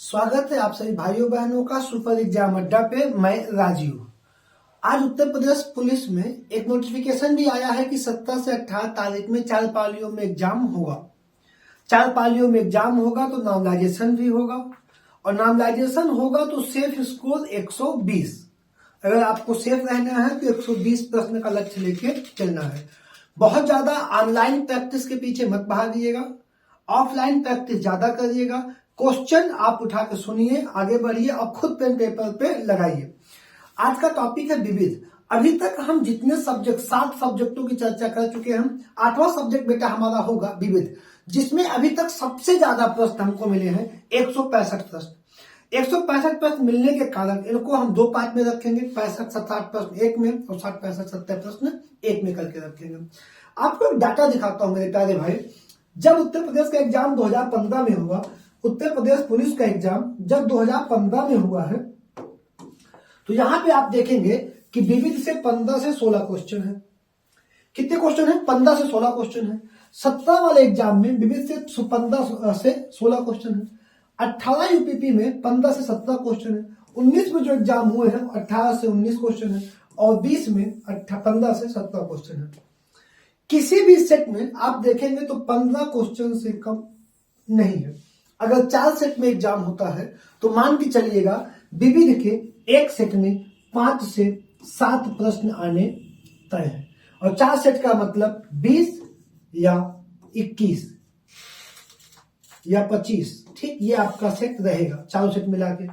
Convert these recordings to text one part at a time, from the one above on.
स्वागत है आप सभी भाइयों बहनों का सुपर एग्जाम अड्डा पे। मैं राजीव। आज उत्तर प्रदेश पुलिस में एक नोटिफिकेशन भी आया है कि 17 से 18 तारीख में 4 पालियों में एग्जाम होगा। 4 पालियों में एग्जाम होगा तो नॉर्मलाइजेशन भी होगा, और नॉर्मलाइजेशन होगा तो सेफ स्कोर 120। अगर आपको सेफ रहना है तो 120 प्रश्न का लक्ष्य लेके चलना है। बहुत ज्यादा ऑनलाइन प्रैक्टिस के पीछे मत भागिएगा, ऑफलाइन प्रैक्टिस ज्यादा करिएगा। क्वेश्चन आप उठा के सुनिए, आगे बढ़िए और खुद पेन पेपर पे लगाइए। आज का टॉपिक है विविध। अभी तक हम जितने सब्जेक्ट 7 सब्जेक्टों की चर्चा कर चुके हैं। 8वां सब्जेक्ट बेटा हमारा होगा विविध, जिसमें अभी तक सबसे ज्यादा प्रश्न हमको मिले हैं 165 प्रश्न। 165 प्रश्न मिलने के कारण इनको हम 2 पार्ट में रखेंगे। 65-67 प्रश्न एक में और 60-65-70 प्रश्न एक में करके रखेंगे। आपको एक डाटा दिखाता हूं मेरे प्यारे भाई। जब उत्तर प्रदेश का एग्जाम 2015 में हुआ, उत्तर प्रदेश पुलिस का एग्जाम जब 2015 में हुआ है, तो यहां पे आप देखेंगे कि विविध से 15 से 16 क्वेश्चन है। कितने क्वेश्चन है? 15 से 16 क्वेश्चन है। 17 वाले एग्जाम में विविध से 15 से 16 क्वेश्चन है। 18 यूपीपी में 15 से 17 क्वेश्चन है। 19 में जो एग्जाम हुए हैं 18 से 19 क्वेश्चन है, और 20 में 15 से 17 क्वेश्चन है। किसी भी सेट में आप देखेंगे तो 15 क्वेश्चन से कम नहीं है। अगर 4 सेट में एग्जाम होता है तो मान के चलिएगा विविध के एक सेट में 5 से 7 प्रश्न आने तय है, और 4 सेट का मतलब 20 या 21 या 25। ठीक, ये आपका सेट रहेगा चारों सेट मिला के।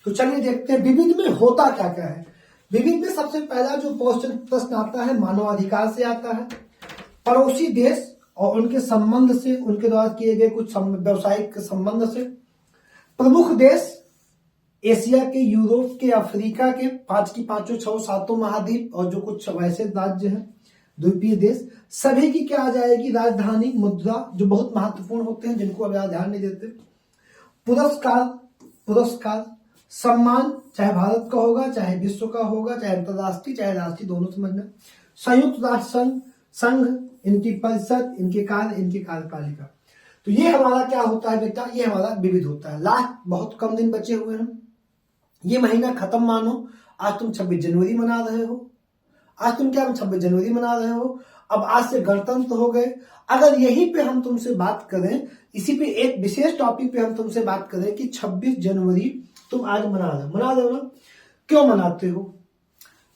तो चलिए देखते हैं विविध में होता क्या क्या है। विविध में सबसे पहला जो प्रश्न आता है मानवाधिकार से आता है, पड़ोसी देश और उनके संबंध से, उनके द्वारा किए गए कुछ व्यवसायिक संबंध से, प्रमुख देश एशिया के, यूरोप के, अफ्रीका के, 5 की 5 6 7 महाद्वीप, और जो कुछ वैसे राज्य हैं द्वीपीय देश, सभी की क्या आ जाएगी? राजधानी, मुद्रा, जो बहुत महत्वपूर्ण होते हैं जिनको अब ध्यान नहीं देते। पुरस्कार, सम्मान, चाहे भारत का होगा, चाहे विश्व का होगा, चाहे अंतरराष्ट्रीय, चाहे राष्ट्रीय, दोनों समझना। संयुक्त राष्ट्र संघ, इनकी परिषद, इनके कार्य, इनकी कार्यपालिका। तो ये हमारा क्या होता है बेटा? ये हमारा विविध होता है। लास्ट बहुत कम दिन बचे हुए हैं, ये महीना खत्म मानो। आज तुम 26 जनवरी मना रहे हो। आज तुम क्या 26 जनवरी मना रहे हो? अब आज से गणतंत्र हो गए। अगर यहीं पे हम तुमसे बात करें, इसी पे एक विशेष टॉपिक पे हम तुमसे बात करें कि 26 जनवरी तुम आज मना रहे हो ना? क्यों मनाते हो?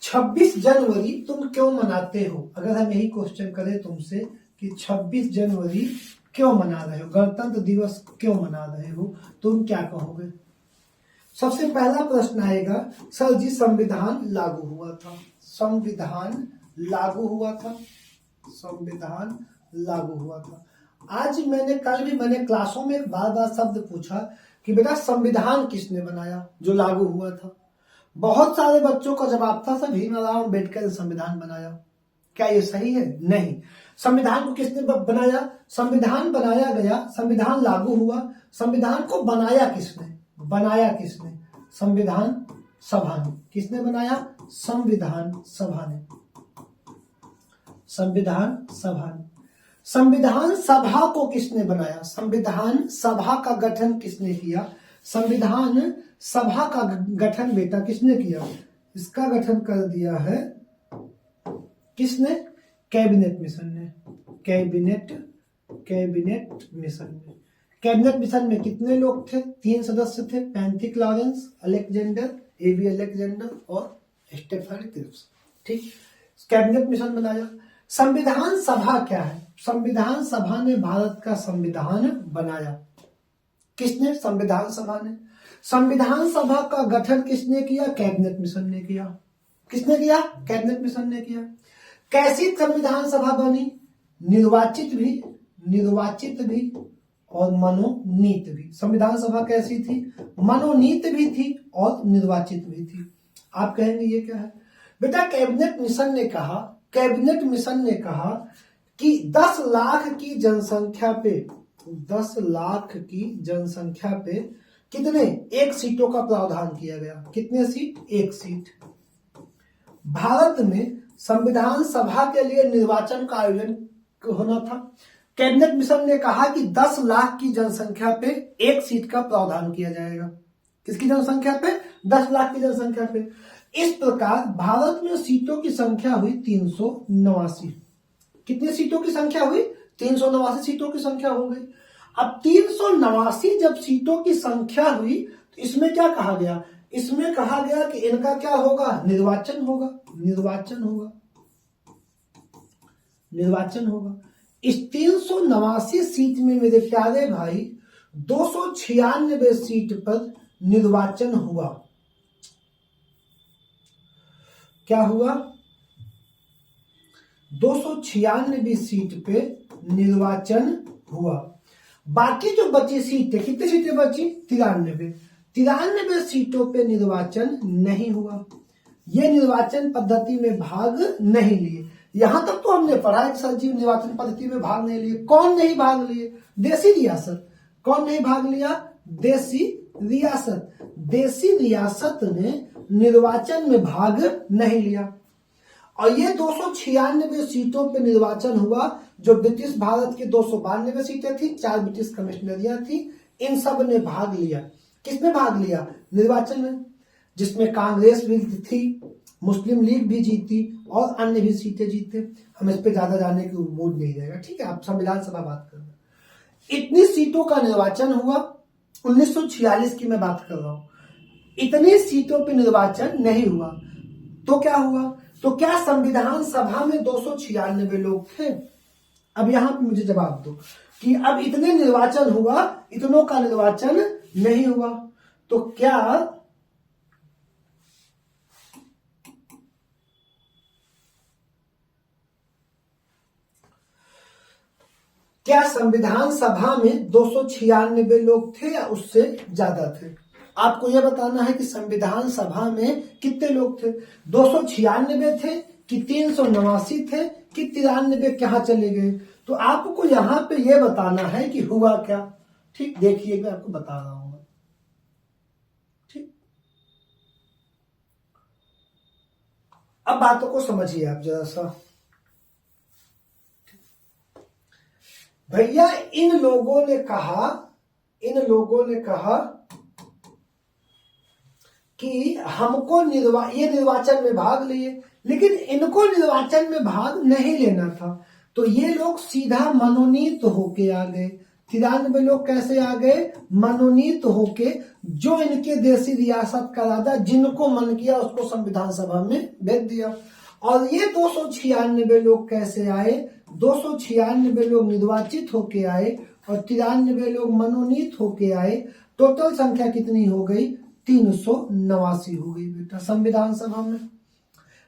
26 जनवरी तुम क्यों मनाते हो? अगर हम यही क्वेश्चन करें तुमसे कि 26 जनवरी क्यों मना रहे हो, गणतंत्र दिवस क्यों मना रहे हो, तुम क्या कहोगे? सबसे पहला प्रश्न आएगा, सर जी संविधान लागू हुआ था। संविधान लागू हुआ था। संविधान लागू हुआ था। आज कल भी मैंने क्लासों में बार बार शब्द पूछा कि बेटा संविधान किसने बनाया जो लागू हुआ था। बहुत सारे बच्चों का जवाब था सर भीमराव अम्बेडकर ने संविधान बनाया। क्या ये सही है? नहीं। संविधान को किसने बनाया? संविधान बनाया गया, संविधान लागू हुआ, संविधान को बनाया किसने? बनाया किसने? संविधान सभा ने। किसने बनाया? संविधान सभा ने। संविधान सभा ने। संविधान सभा को किसने बनाया? संविधान सभा का गठन किसने किया? संविधान सभा का गठन बेटा किसने किया? इसका गठन कर दिया है किसने? कैबिनेट मिशन ने। कैबिनेट मिशन ने। कैबिनेट मिशन में कितने लोग थे? 3 सदस्य थे, Pethick Lawrence, Alexander, AB Alexander और स्टेफन क्रिप्स। ठीक, कैबिनेट मिशन बनाया। संविधान सभा क्या है? संविधान सभा ने भारत का संविधान बनाया। किसने? संविधान सभा ने। संविधान सभा का गठन किसने किया? कैबिनेट मिशन ने किया। किसने किया? कैबिनेट मिशन ने किया। कैसी संविधान सभा बनी? निर्वाचित भी और मनोनीत भी। संविधान सभा कैसी थी? मनोनीत भी थी और निर्वाचित भी थी। आप कहेंगे ये क्या है बेटा? कैबिनेट मिशन ने कहा कि 10 लाख की जनसंख्या पे कितने? 1 सीटों का प्रावधान किया गया। कितने सीट? 1 सीट। भारत में संविधान सभा के लिए निर्वाचन का आयोजन होना था। कैबिनेट मिशन ने कहा कि 10 लाख की जनसंख्या पे एक सीट का प्रावधान किया जाएगा। किसकी जनसंख्या पे? 10 लाख की जनसंख्या पे। इस प्रकार भारत में सीटों की संख्या हुई 389। कितनी सीटों की संख्या हुई? 389 सीटों की संख्या हो गई। अब 389 जब सीटों की संख्या हुई तो इसमें क्या कहा गया? इसमें कहा गया कि इनका क्या होगा? निर्वाचन होगा। निर्वाचन होगा। इस 389 सीट में मेरे प्यारे भाई 296 सीट पर निर्वाचन हुआ। क्या हुआ? 296 सीट पे निर्वाचन हुआ। बाकी जो बची सीटें, कितनी सीटें बची? 93 सीटों पे निर्वाचन नहीं हुआ। ये निर्वाचन पद्धति में भाग नहीं लिए। यहां तक तो हमने पढ़ा है सर जी निर्वाचन पद्धति में भाग नहीं लिए। कौन नहीं भाग लिए? देसी रियासत। कौन नहीं भाग लिया? देसी रियासत ने निर्वाचन में भाग नहीं लिया। और ये 296 सीटों पे निर्वाचन हुआ। जो ब्रिटिश भारत की 292 सीटें थी, 4 ब्रिटिश कमिश्नरियां थी, इन सब ने भाग लिया। किसमें भाग लिया? निर्वाचन में, जिसमें कांग्रेस भी थी, मुस्लिम लीग भी जीती और अन्य भी सीटें जीते। हम इस पे ज्यादा जाने की मूड नहीं रहेगा, ठीक है। आप संविधान सभा बात कर रहे हैं। इतनी सीटों का निर्वाचन हुआ। 1946 की मैं बात कर रहा हूं। इतनी सीटों पे निर्वाचन नहीं हुआ तो क्या हुआ? तो क्या संविधान सभा में 296 लोग थे? अब यहां पे मुझे जवाब दो कि अब इतने निर्वाचन हुआ, इतनों का निर्वाचन नहीं हुआ, तो क्या संविधान सभा में 296 लोग थे या उससे ज्यादा थे? आपको यह बताना है कि संविधान सभा में कितने लोग थे। 296 थे कि 389 थे कि 93 कहां चले गए? तो आपको यहां पे यह बताना है कि हुआ क्या। ठीक, देखिए मैं आपको बता रहा हूं। ठीक, अब बातों को समझिए आप जरा सा। भैया इन लोगों ने कहा कि हमको ये निर्वाचन में भाग लिए, लेकिन इनको निर्वाचन में भाग नहीं लेना था। तो ये लोग सीधा मनोनीत होके आ गए। 93 लोग कैसे आ गए? मनोनीत होके। जो इनके देसी रियासत का राजा जिनको मन किया उसको संविधान सभा में भेज दिया। और ये 296 लोग कैसे आए? 296 लोग निर्वाचित होके आए और 93 लोग मनोनीत होके आए। टोटल संख्या कितनी हो गई? 389 हो गई बेटा संविधान सभा में।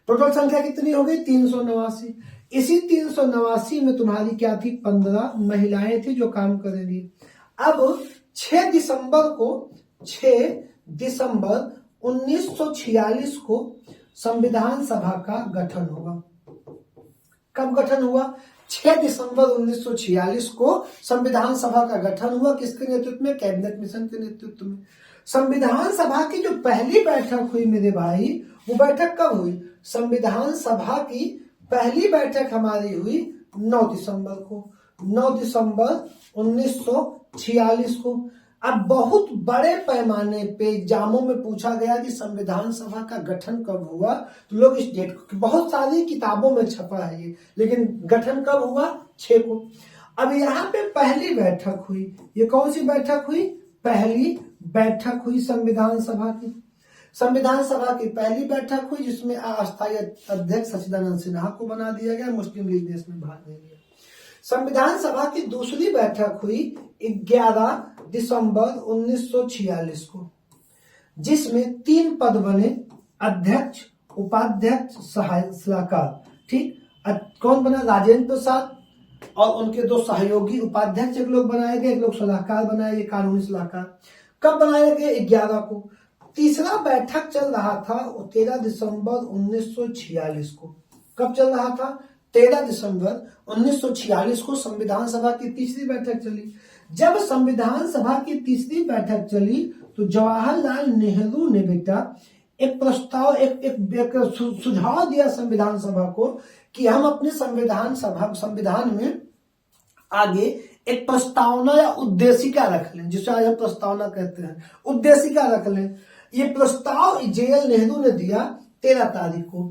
टोटल संख्या कितनी हो गई? 389। इसी 389 में तुम्हारी क्या थी? 15 महिलाएं थी जो काम करेंगी। अब 6 दिसंबर 1946 को संविधान सभा का गठन हुआ। कब गठन हुआ? 6 दिसंबर 1946 को संविधान सभा का गठन हुआ। किसके नेतृत्व में? कैबिनेट मिशन के नेतृत्व में। संविधान सभा की जो पहली बैठक हुई मेरे भाई, वो बैठक कब हुई? संविधान सभा की पहली बैठक हमारी हुई 9 दिसंबर को। 9 दिसंबर 1946 को। अब बहुत बड़े पैमाने पे एग्जामों में पूछा गया कि संविधान सभा का गठन कब हुआ, तो लोग इस डेट को, बहुत सारी किताबों में छपा है ये, लेकिन गठन कब हुआ? 6 को। अब यहाँ पे पहली बैठक हुई। ये कौन सी बैठक हुई? पहली बैठक हुई संविधान सभा की। संविधान सभा की पहली बैठक हुई जिसमें अस्थायी अध्यक्ष सच्चिदानंद सिन्हा को बना दिया गया। मुस्लिम लीग ने इसमें भाग नहीं लिया। संविधान सभा की दूसरी बैठक हुई 11 दिसंबर 1946 को, जिसमें 3 पद बने, अध्यक्ष, उपाध्यक्ष, सलाहकार। ठीक, कौन बना? राजेंद्र प्रसाद और उनके 2 सहयोगी उपाध्यक्ष एक लोग बनाए गए, एक लोग सलाहकार बनाए गए, कानूनी सलाहकार। कब बनाए गए? 11 को। तीसरा बैठक चल रहा था 13 दिसंबर 1946 को। कब चल रहा था? 13 दिसंबर 1946 को संविधान सभा की तीसरी बैठक चली। जब संविधान सभा की तीसरी बैठक चली तो जवाहरलाल नेहरू ने बेटा एक प्रस्ताव, एक सुझाव दिया संविधान सभा को कि हम अपने संविधान में आगे एक प्रस्तावना या उद्देशिका रख लें, जिसे आज हम प्रस्तावना कहते हैं, उद्देशिका रख लें। ये प्रस्ताव JL नेहरू ने दिया 13 तारीख को।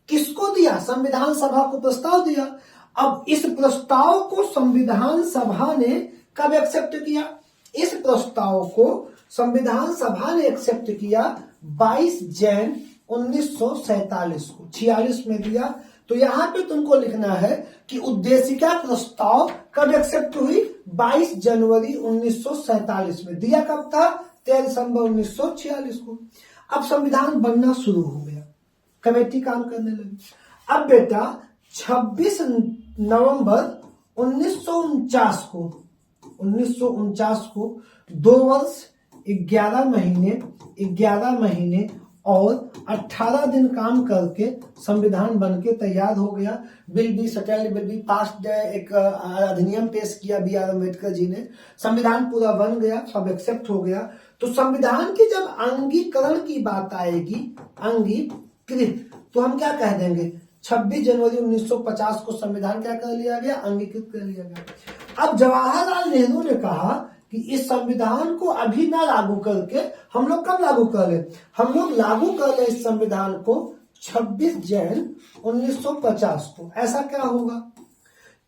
किसको दिया? संविधान सभा को प्रस्ताव दिया। अब इस प्रस्ताव को संविधान सभा ने कब एक्सेप्ट किया? इस प्रस्ताव को संविधान सभा ने एक्सेप्ट किया 22 जैन 1947 को, 46 में दिया। तो यहां पे तुमको लिखना है कि उद्देशिका प्रस्ताव कब एक्सेप्ट हुई? 22 जनवरी 1947 में। दिया कब था? 13 दिसंबर 1946 को। अब संविधान बनना शुरू हो गया, कमेटी काम करने लगी। अब बेटा 26 नवंबर 1949 को 2 वर्ष 11 महीने और 18 दिन काम करके संविधान बनके तैयार हो गया। Bill be settled, bill be passed, एक अधिनियम पेश किया BR अम्बेडकर जी ने। संविधान पूरा बन गया, सब एक्सेप्ट हो गया। तो संविधान की जब अंगीकरण की बात आएगी, अंगीकृत, तो हम क्या कह देंगे? 26 जनवरी 1950 को संविधान क्या कर लिया गया? अंगीकृत कर लिया गया। अब जवाहरलाल नेहरू ने कहा कि इस संविधान को अभी ना लागू करके हम लोग कब लागू कर ले? हम लोग लागू कर ले इस संविधान को 26 जैन 1950 को। ऐसा क्या होगा?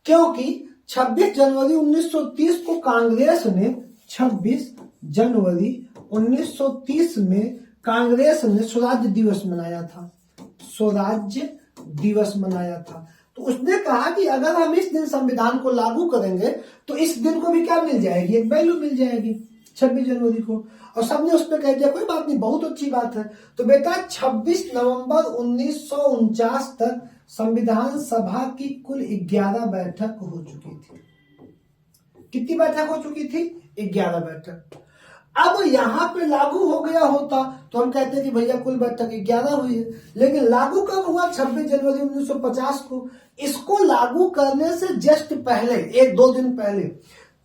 क्योंकि 26 जनवरी 1930 को कांग्रेस ने 26 जनवरी 1930 में कांग्रेस ने स्वराज्य दिवस मनाया था, स्वराज्य दिवस मनाया था। तो उसने कहा कि अगर हम इस दिन संविधान को लागू करेंगे तो इस दिन को भी क्या मिल जाएगी? एक वैल्यू मिल जाएगी 26 जनवरी को। और सबने उस पर कह दिया कोई बात नहीं, बहुत अच्छी बात है। तो बेटा 26 नवंबर 1949 तक संविधान सभा की कुल 11 बैठक हो चुकी थी। कितनी बैठक हो चुकी थी? 11 बैठक। अब यहां पे लागू हो गया होता तो हम कहते हैं कि भैया कुल बैठक 11 हुई है, लेकिन लागू कब हुआ? 26 जनवरी 1950 को। इसको लागू करने से जस्ट पहले, 1-2 दिन पहले,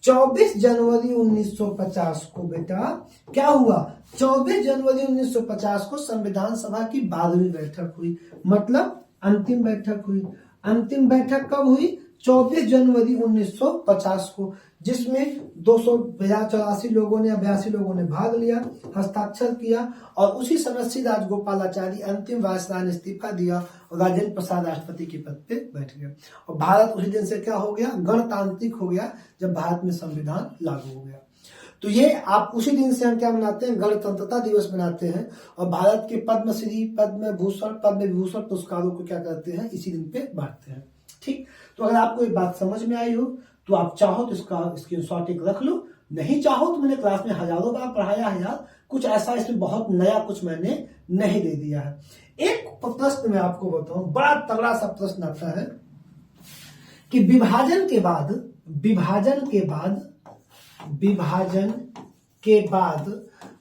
24 जनवरी 1950 को बेटा क्या हुआ? 24 जनवरी 1950 को संविधान सभा की 12वीं बैठक हुई, मतलब अंतिम बैठक हुई। अंतिम बैठक कब हुई? 24 जनवरी 1950 को, जिसमें 284 लोगों ने या 82 लोगों ने भाग लिया, हस्ताक्षर किया, और उसी समय श्री राजगोपालाचारी अंतिम वायसराय ने इस्तीफा दिया और राजेंद्र प्रसाद राष्ट्रपति के पद पे बैठ गए। और भारत उसी दिन से क्या हो गया? गणतांत्रिक हो गया, जब भारत में संविधान लागू हो गया। तो ये आप उसी दिन से हम क्या मनाते हैं? गणतंत्रता दिवस मनाते हैं। और भारत के पद्मश्री, पद्म भूषण, पद्म विभूषण पुरस्कारों को क्या करते हैं? इसी दिन पे बांटते हैं। ठीक, तो अगर आपको ये बात समझ में आई हो तो आप चाहो तो इसका स्क्रीनशॉट एक रख लो, नहीं चाहो तो मैंने क्लास में हजारों बार पढ़ाया है यार, कुछ ऐसा इसमें बहुत नया कुछ मैंने नहीं दे दिया है। एक प्रश्न मैं आपको बताऊं, बड़ा तगड़ा सा प्रश्न आता है कि विभाजन के बाद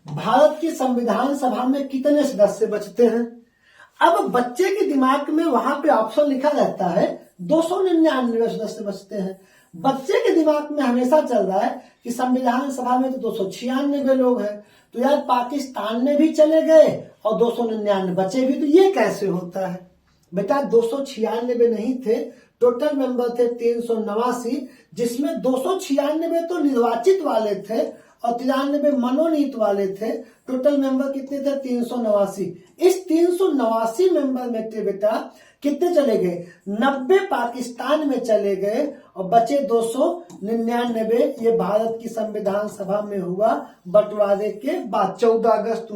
भारत की संविधान सभा में कितने सदस्य बचते हैं? अब बच्चे के दिमाग में वहां पे ऑप्शन लिखा रहता है 299 सदस्य बचते हैं। बच्चे के दिमाग में हमेशा चल रहा है कि संविधान सभा में तो 296 लोग हैं, तो यार पाकिस्तान में भी चले गए और 299 बचे भी, तो ये कैसे होता है? बेटा 296 नहीं थे, टोटल मेंबर थे 389, जिसमें 296 तो निर्वाचित वाले थे और 93 मनोनीत वाले थे। टोटल मेंबर कितने थे? 389। इस 389 मेंबर में थे बेटा कितने चले गए? 90 पाकिस्तान में चले गए और बचे 299। ये भारत की संविधान सभा में हुआ बंटवारे के बाद, 14 अगस्त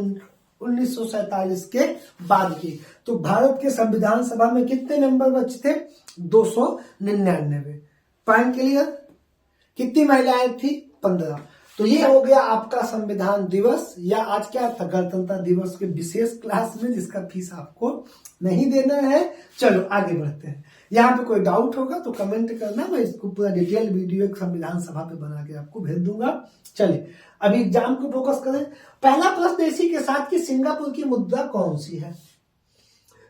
1947 के बाद की। तो भारत के संविधान सभा में कितने मेंबर बचे थे? 299। Point clear? कितनी महिलाएं थी? 15। तो ये हो गया आपका संविधान दिवस, या आज क्या था? गणतंत्र दिवस के विशेष क्लास में, जिसका फीस आपको नहीं देना है। चलो आगे बढ़ते हैं। यहाँ पे कोई डाउट होगा तो कमेंट करना, मैं इसको पूरा डिटेल वीडियो एक संविधान सभा पे बना के आपको भेज दूंगा। चलिए अभी एग्जाम को फोकस करें। पहला प्रश्न इसी के साथ कि सिंगापुर की मुद्रा कौन सी है?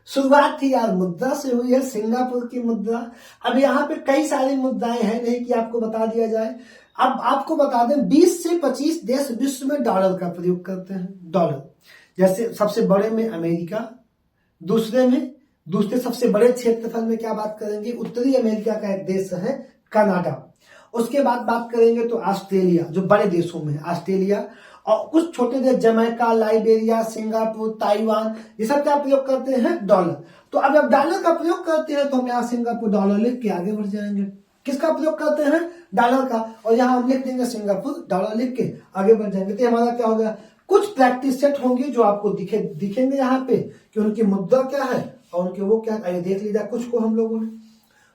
शुरुआत थी यार मुद्रा से हुई है, सिंगापुर की मुद्रा। अब यहाँ पे कई सारी मुद्राएं हैं, नहीं कि आपको बता दिया जाए। अब आपको बता दें 20 से 25 देश विश्व में डॉलर का प्रयोग करते हैं। डॉलर जैसे सबसे बड़े में अमेरिका, दूसरे सबसे बड़े क्षेत्रफल में क्या बात करेंगे? उत्तरी अमेरिका का एक देश है कनाडा, उसके बाद बात करेंगे तो ऑस्ट्रेलिया, जो बड़े देशों में ऑस्ट्रेलिया, और कुछ छोटे देश जमैका, लाइबेरिया, सिंगापुर, ताइवान, ये सब क्या प्रयोग करते हैं? डॉलर। तो अब जब डॉलर का प्रयोग करते हैं तो हम यहाँ सिंगापुर डॉलर लिख के आगे बढ़ जाएंगे। किसका प्रयोग करते हैं? डॉलर का, और यहाँ हम लिख देंगे सिंगापुर डॉलर लिख के आगे बढ़ जाएंगे। तो हमारा क्या हो गया? कुछ प्रैक्टिस सेट होंगे जो आपको दिखेंगे यहाँ पे कि उनकी मुद्रा क्या है और उनके वो क्या है। देख लीजिए कुछ को हम लोगों ने।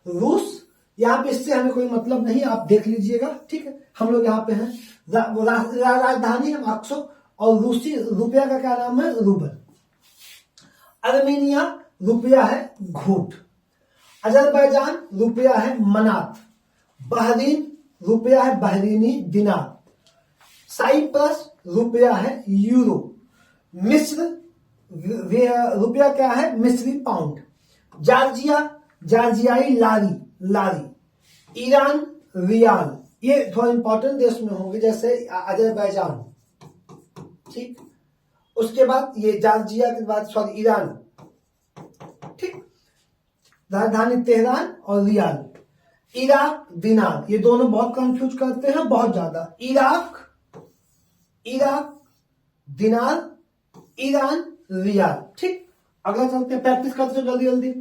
रूस, यहाँ पे इससे हमें कोई मतलब नहीं, आप देख लीजिएगा, ठीक है। हम लोग यहाँ पे हैं, राजधानी है मॉस्को, और रूसी रुपया का क्या नाम है? रूबल। अर्मेनिया रुपया है घूट। अजरबैजान रुपया है मनात। बहरीन रुपया है बहरीनी दिनार। साइप्रस रुपया है यूरो। मिस्र रुपया क्या है? मिस्री पाउंड। जॉर्जिया जॉर्जियाई लारी। ईरान रियाल। ये थोड़ा इंपॉर्टेंट देश में होंगे, जैसे अजरबैजान, ठीक। उसके बाद ये जॉर्जिया के बाद सॉरी ईरान, ठीक। राजधानी तेहरान और रियाल। इराक दिनार, ये दोनों बहुत कंफ्यूज करते हैं, बहुत ज्यादा। इराक दिनार, ईरान रियाल, ठीक। अगला चलते हैं, प्रैक्टिस करते हो जल्दी जल्दी।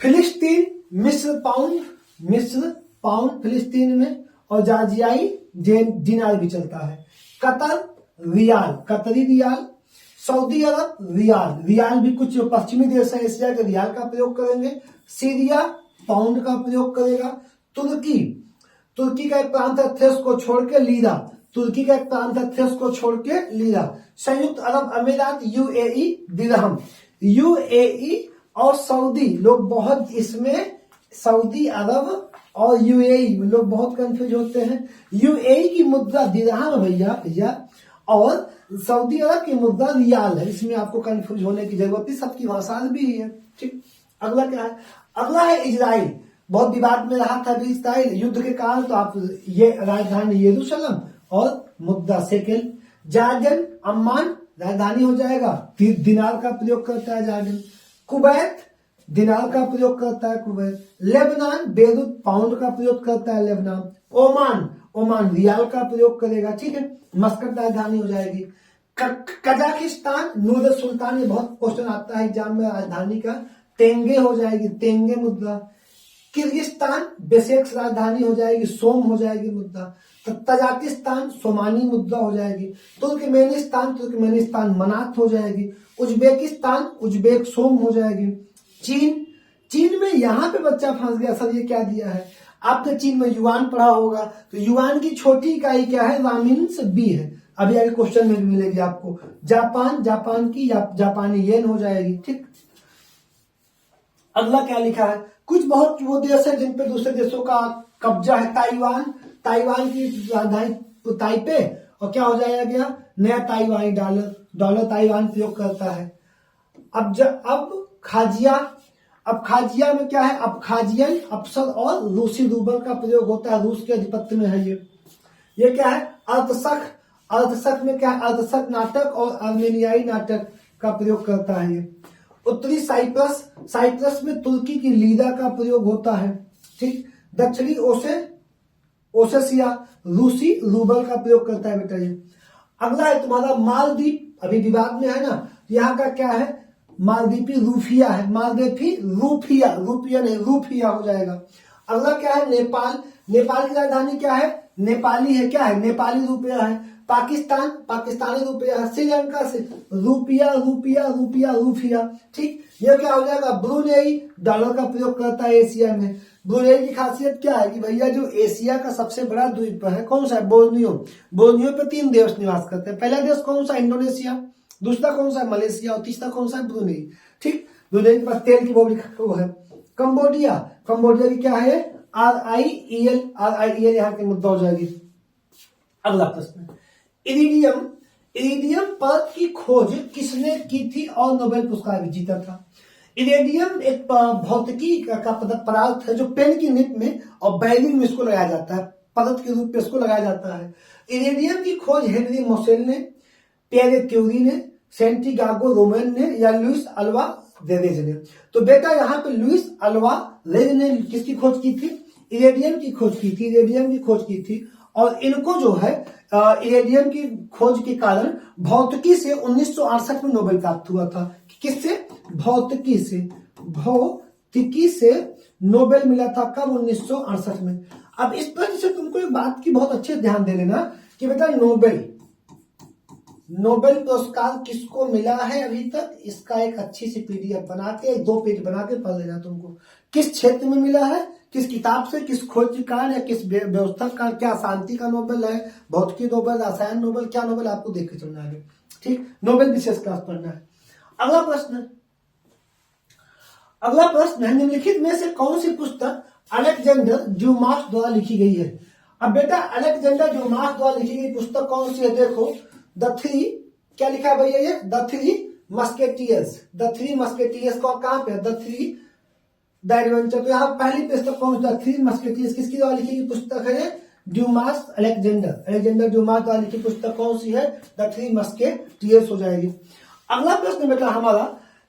फिलिस्तीन मिस्र पाउंड फिलिस्तीन में, और जॉर्जियाई दिनार भी चलता है। कतर रियाल, कतरी रियाल। सऊदी अरब रियाल भी कुछ पश्चिमी देश है एशिया के रियाल का प्रयोग करेंगे। सीरिया पाउंड का प्रयोग करेगा। तुर्की का एक प्रांत है थ्रेस को छोड़ के लीरा, तुर्की का एक प्रांत है थ्रेस को छोड़ के लीरा। संयुक्त अरब अमीरात यूएई दिरहम। यूएई और सऊदी लोग बहुत इसमें, सऊदी अरब और यूएई में लोग बहुत कंफ्यूज होते हैं। यूएई की मुद्रा दिरहम भैया, और सऊदी अरब की मुद्रा रियाल है। इसमें आपको कंफ्यूज होने की जरूरत नहीं, सबकी भाषा भी है, ठीक। अगला क्या है? अगला है इजराइल। बहुत विवाद में रहा था अभी इजराइल युद्ध के कारण, तो आप ये राजधानी यरूशलेम और मुद्रा शेकेल। जॉर्डन अम्मान राजधानी हो जाएगा, दिनार का प्रयोग करता है जॉर्डन। कुवैत दिनार का प्रयोग करता है कुवैत। लेबनान बेरूत पाउंड का प्रयोग करता है लेबनान। ओमान रियाल का प्रयोग करेगा, ठीक है। मस्कट राजधानी हो जाएगी। कजाकिस्तान नूर सुल्तान, ये बहुत क्वेश्चन आता है एग्जाम में, राजधानी का तेंगे हो जाएगी, तेंगे मुद्रा। किर्गिस्तान बेशेक्स राजधानी हो जाएगी, सोम हो जाएगी मुद्रा। तजाकिस्तान सोमानी मुद्रा हो जाएगी। तुर्कमेनिस्तान मनात हो जाएगी। उज्बेकिस्तान उज्बेक सोम हो जाएगी। चीन में यहाँ पे बच्चा फंस गया, सर ये क्या दिया है? आपने चीन में युआन पढ़ा होगा, तो युआन की छोटी इकाई क्या है? रामिन्स बी है। अभी आगे क्वेश्चन में भी मिलेगी आपको। जापान की जापानी येन हो जाएगी, ठीक। अगला क्या लिखा है? कुछ बहुत वो देश है जिन पे दूसरे देशों का कब्जा है। ताइवान की राजधानी ताइपे, और क्या हो जाएगा? नया ताइवानी डॉलर ताइवान प्रयोग करता है। अब खाजिया में क्या है? अब खाजियन अफसर और रूसी रूबल का प्रयोग होता है, रूस के अधिपत्य में है ये क्या है? अर्धशक में क्या है? अर्धशक नाटक और आर्मेनियाई नाटक का प्रयोग करता है ये। उत्तरी साइप्रस में तुर्की की लीरा का प्रयोग होता है, ठीक। दक्षिणी ओसेसिया रूसी रूबल का प्रयोग करता है बेटा ये। अगला है तुम्हारा मालदीप, अभी विवाद में है ना, यहाँ का क्या है? मालदीपी रूफिया है, मालदीपी रूफिया नहीं रूफिया हो जाएगा। अगला क्या है? नेपाल की राजधानी क्या है? नेपाली है, क्या है? नेपाली रुपया है। पाकिस्तानी रुपया है। श्रीलंका से रूफिया, ठीक। ये क्या हो जाएगा? ब्रुनेई डॉलर का प्रयोग करता है एशिया में। ब्रुनेई की खासियत क्या है कि भैया जो एशिया का सबसे बड़ा द्वीप है कौन सा है? बोर्नियो पे 3 देश निवास करते हैं। पहला देश कौन सा? इंडोनेशिया। दूसरा कौन सा है? मलेशिया। और तीसरा कौन सा है? ब्रुनेई, ठीक। ब्रुनेई के पास तेल की वो है। कंबोडिया की क्या है? RIEL यहाँ की मुद्दा हो जाएगी। अगला प्रश्न, इरिडियम परत की खोज किसने की थी और नोबेल पुरस्कार भी जीता था? इरिडियम एक भौतिकी का पदार्थ है जो पेन की निप में और बैरिंग में इसको लगाया जाता है, परत के रूप में इसको लगाया जाता है। इरिडियम की खोज हेनरी मोसेल ने, पियरे क्यूरी ने, सेंटियागो रोमेन ने, या लुइस अल्वा रेज ने? तो बेटा यहाँ पे लुइस अल्वा रेज ने किसकी खोज की थी? इरेडियम की खोज की थी, इरेडियम की खोज की थी। और इनको जो है इरेडियम की खोज के कारण भौतिकी से 1968 में नोबेल प्राप्त हुआ था। किससे? भौतिकी से, भौतिकी से नोबेल मिला था कब? 1968 में। अब इस पर से तुमको एक बात की बहुत अच्छे ध्यान दे लेना कि बेटा नोबेल पुरस्कार किसको मिला है अभी तक, इसका एक अच्छी सी पीडीएफ बना के 2 पेज बना के पढ़ लेना तुमको। किस क्षेत्र में मिला है, किस किताब से, किस खोज के कारण या किस व्यवस्था का, क्या शांति का नोबेल है, भौतिकी नोबेल, रसायन नोबेल, क्या नोबेल, आपको देख के चलना है। ठीक, नोबेल विशेष क्लास पढ़ना है। अगला प्रश्न है निम्नलिखित में से कौन सी पुस्तक अलेक्जेंडर ड्यूमास द्वारा लिखी गई है? अब बेटा अलेक्जेंडर ड्यूमास द्वारा लिखी गई पुस्तक कौन सी है? देखो द थ्री, क्या लिखा है भैया ये? The three musketeers. The three musketeers को कहां पे? The three the adventure. तो यहाँ पहली पुस्तक कौन सी? द थ्री मस्केटियर्स किसकी द्वारा लिखी गई पुस्तक है? ड्यूमास अलेक्जेंडर ड्यूमास द्वारा लिखी पुस्तक कौन सी है? द थ्री मस्केटियर्स हो जाएगी। अगला प्रश्न बेटा हमारा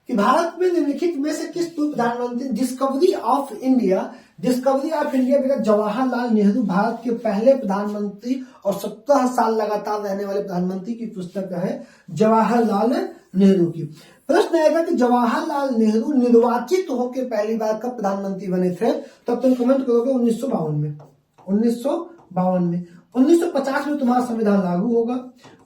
कि भारत में निम्नलिखित में से किस प्रधानमंत्री डिस्कवरी ऑफ इंडिया बेटा जवाहरलाल नेहरू भारत के पहले प्रधानमंत्री और 17 साल लगातार रहने वाले प्रधानमंत्री की पुस्तक है जवाहरलाल नेहरू की। प्रश्न आएगा कि जवाहरलाल नेहरू निर्वाचित होकर पहली बार कब प्रधानमंत्री बने थे? तब तुम कमेंट करोगे 1952 में। 1950 में तुम्हारा संविधान लागू होगा।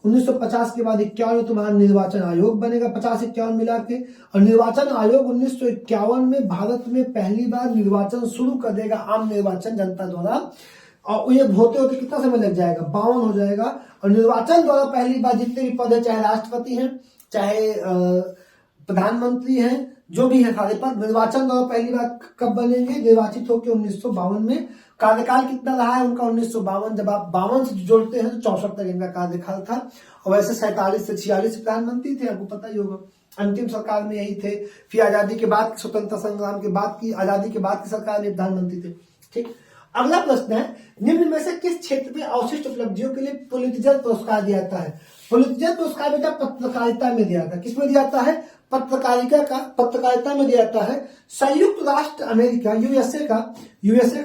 1950 के बाद 51 में तुम्हारा निर्वाचन आयोग बनेगा, 50-51 मिला के। और निर्वाचन आयोग 1951 में भारत में पहली बार निर्वाचन शुरू कर देगा, आम निर्वाचन जनता द्वारा। और ये होते होते कितना समय लग जाएगा? 52 हो जाएगा। और निर्वाचन द्वारा पहली बार जितने भी पद है, चाहे राष्ट्रपति हैं, चाहे प्रधानमंत्री हैं, जो भी है सारे पद, निर्वाचन द्वारा पहली बार कब बनेंगे? निर्वाचित होकर 1952 में। कार्यकाल कितना रहा है उनका? 1952। जब आप 52 से जोड़ते हैं तो 64 तक इनका कार्यकाल था। और वैसे 47 से 46 प्रधानमंत्री थे, आपको पता ही होगा। अंतिम सरकार में यही थे। फिर आजादी के बाद, स्वतंत्रता संग्राम के बाद की, आजादी के बाद की सरकार में प्रधानमंत्री थे। ठीक, अगला प्रश्न है निम्न में से किस क्षेत्र में अवशिष्ट उपलब्धियों के लिए पुलित्जर पुरस्कार दिया जाता है? पुलित्जर पुरस्कार बेटा पत्रकारिता में दिया जाता है। किसमें दिया जाता है? पत्रकारिता में दिया जाता है। संयुक्त राष्ट्र अमेरिका यूएसए का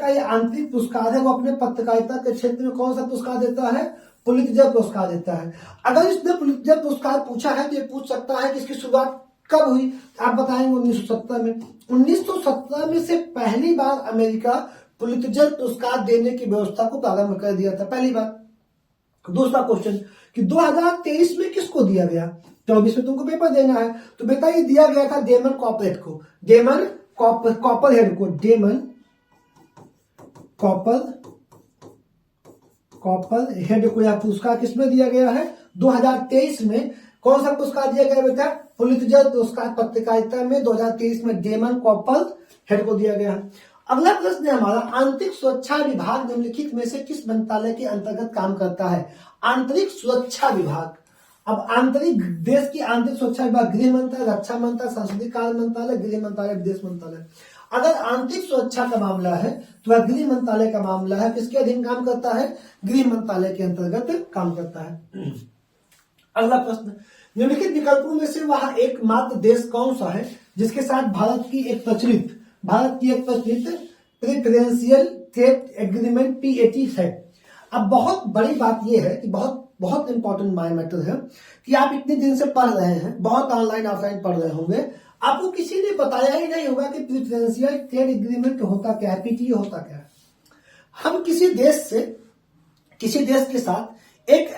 ये आंतरिक पुरस्कार है, वो अपने पत्रकारिता के क्षेत्र में कौन सा पुरस्कार देता है? पुलित्जर पुरस्कार देता है। अगर इसने पुलित्जर पुरस्कार पूछा है तो ये पूछ सकता है कि इसकी शुरुआत कब हुई? आप बताएंगे 1917 में। 1917 में से पहली बार अमेरिका पुलित्जर पुरस्कार देने की व्यवस्था को प्रारंभ कर दिया था, पहली बार। दूसरा क्वेश्चन कि 2023 में किसको दिया गया? 24 में तुमको पेपर देना है, तो बेटा ये दिया गया था डेमन कॉपरहेड को, डेमन कॉपरहेड को यह पुरस्कार किसमें दिया गया है? 2023 में। कौन सा पुरस्कार दिया गया बेटा? पुलित्जर पुरस्कार पत्रकारिता में 2023 में डेमन कॉपरहेड को दिया गया। अगला प्रश्न है हमारा आंतरिक सुरक्षा विभाग निम्नलिखित में से किस मंत्रालय के अंतर्गत काम करता है? आंतरिक सुरक्षा विभाग। अब देश की आंतरिक सुरक्षा विभाग गृह मंत्रालय, रक्षा मंत्रालय, संसदीय कार्य मंत्रालय, गृह मंत्रालय, विदेश मंत्रालय। अगर आंतरिक सुरक्षा का मामला है तो वह गृह मंत्रालय का मामला है। किसके अधीन काम करता है? गृह मंत्रालय के अंतर्गत काम करता है। अगला प्रश्न निम्नलिखित विकल्पों में से वह एकमात्र देश कौन सा है जिसके साथ भारत की एक प्रचलित प्रेफरेंशियल ट्रेड एग्रीमेंट PAT है? अब बहुत बड़ी बात यह है कि बहुत इंपॉर्टेंट मैटर है कि आप इतने दिन से पढ़ रहे हैं, बहुत ऑनलाइन ऑफलाइन पढ़ रहे होंगे, आपको किसी ने बताया ही नहीं होगा कि प्रेफरेंशियल ट्रेड एग्रीमेंट होता क्या है, PTA होता क्या है। हम किसी देश के साथ एक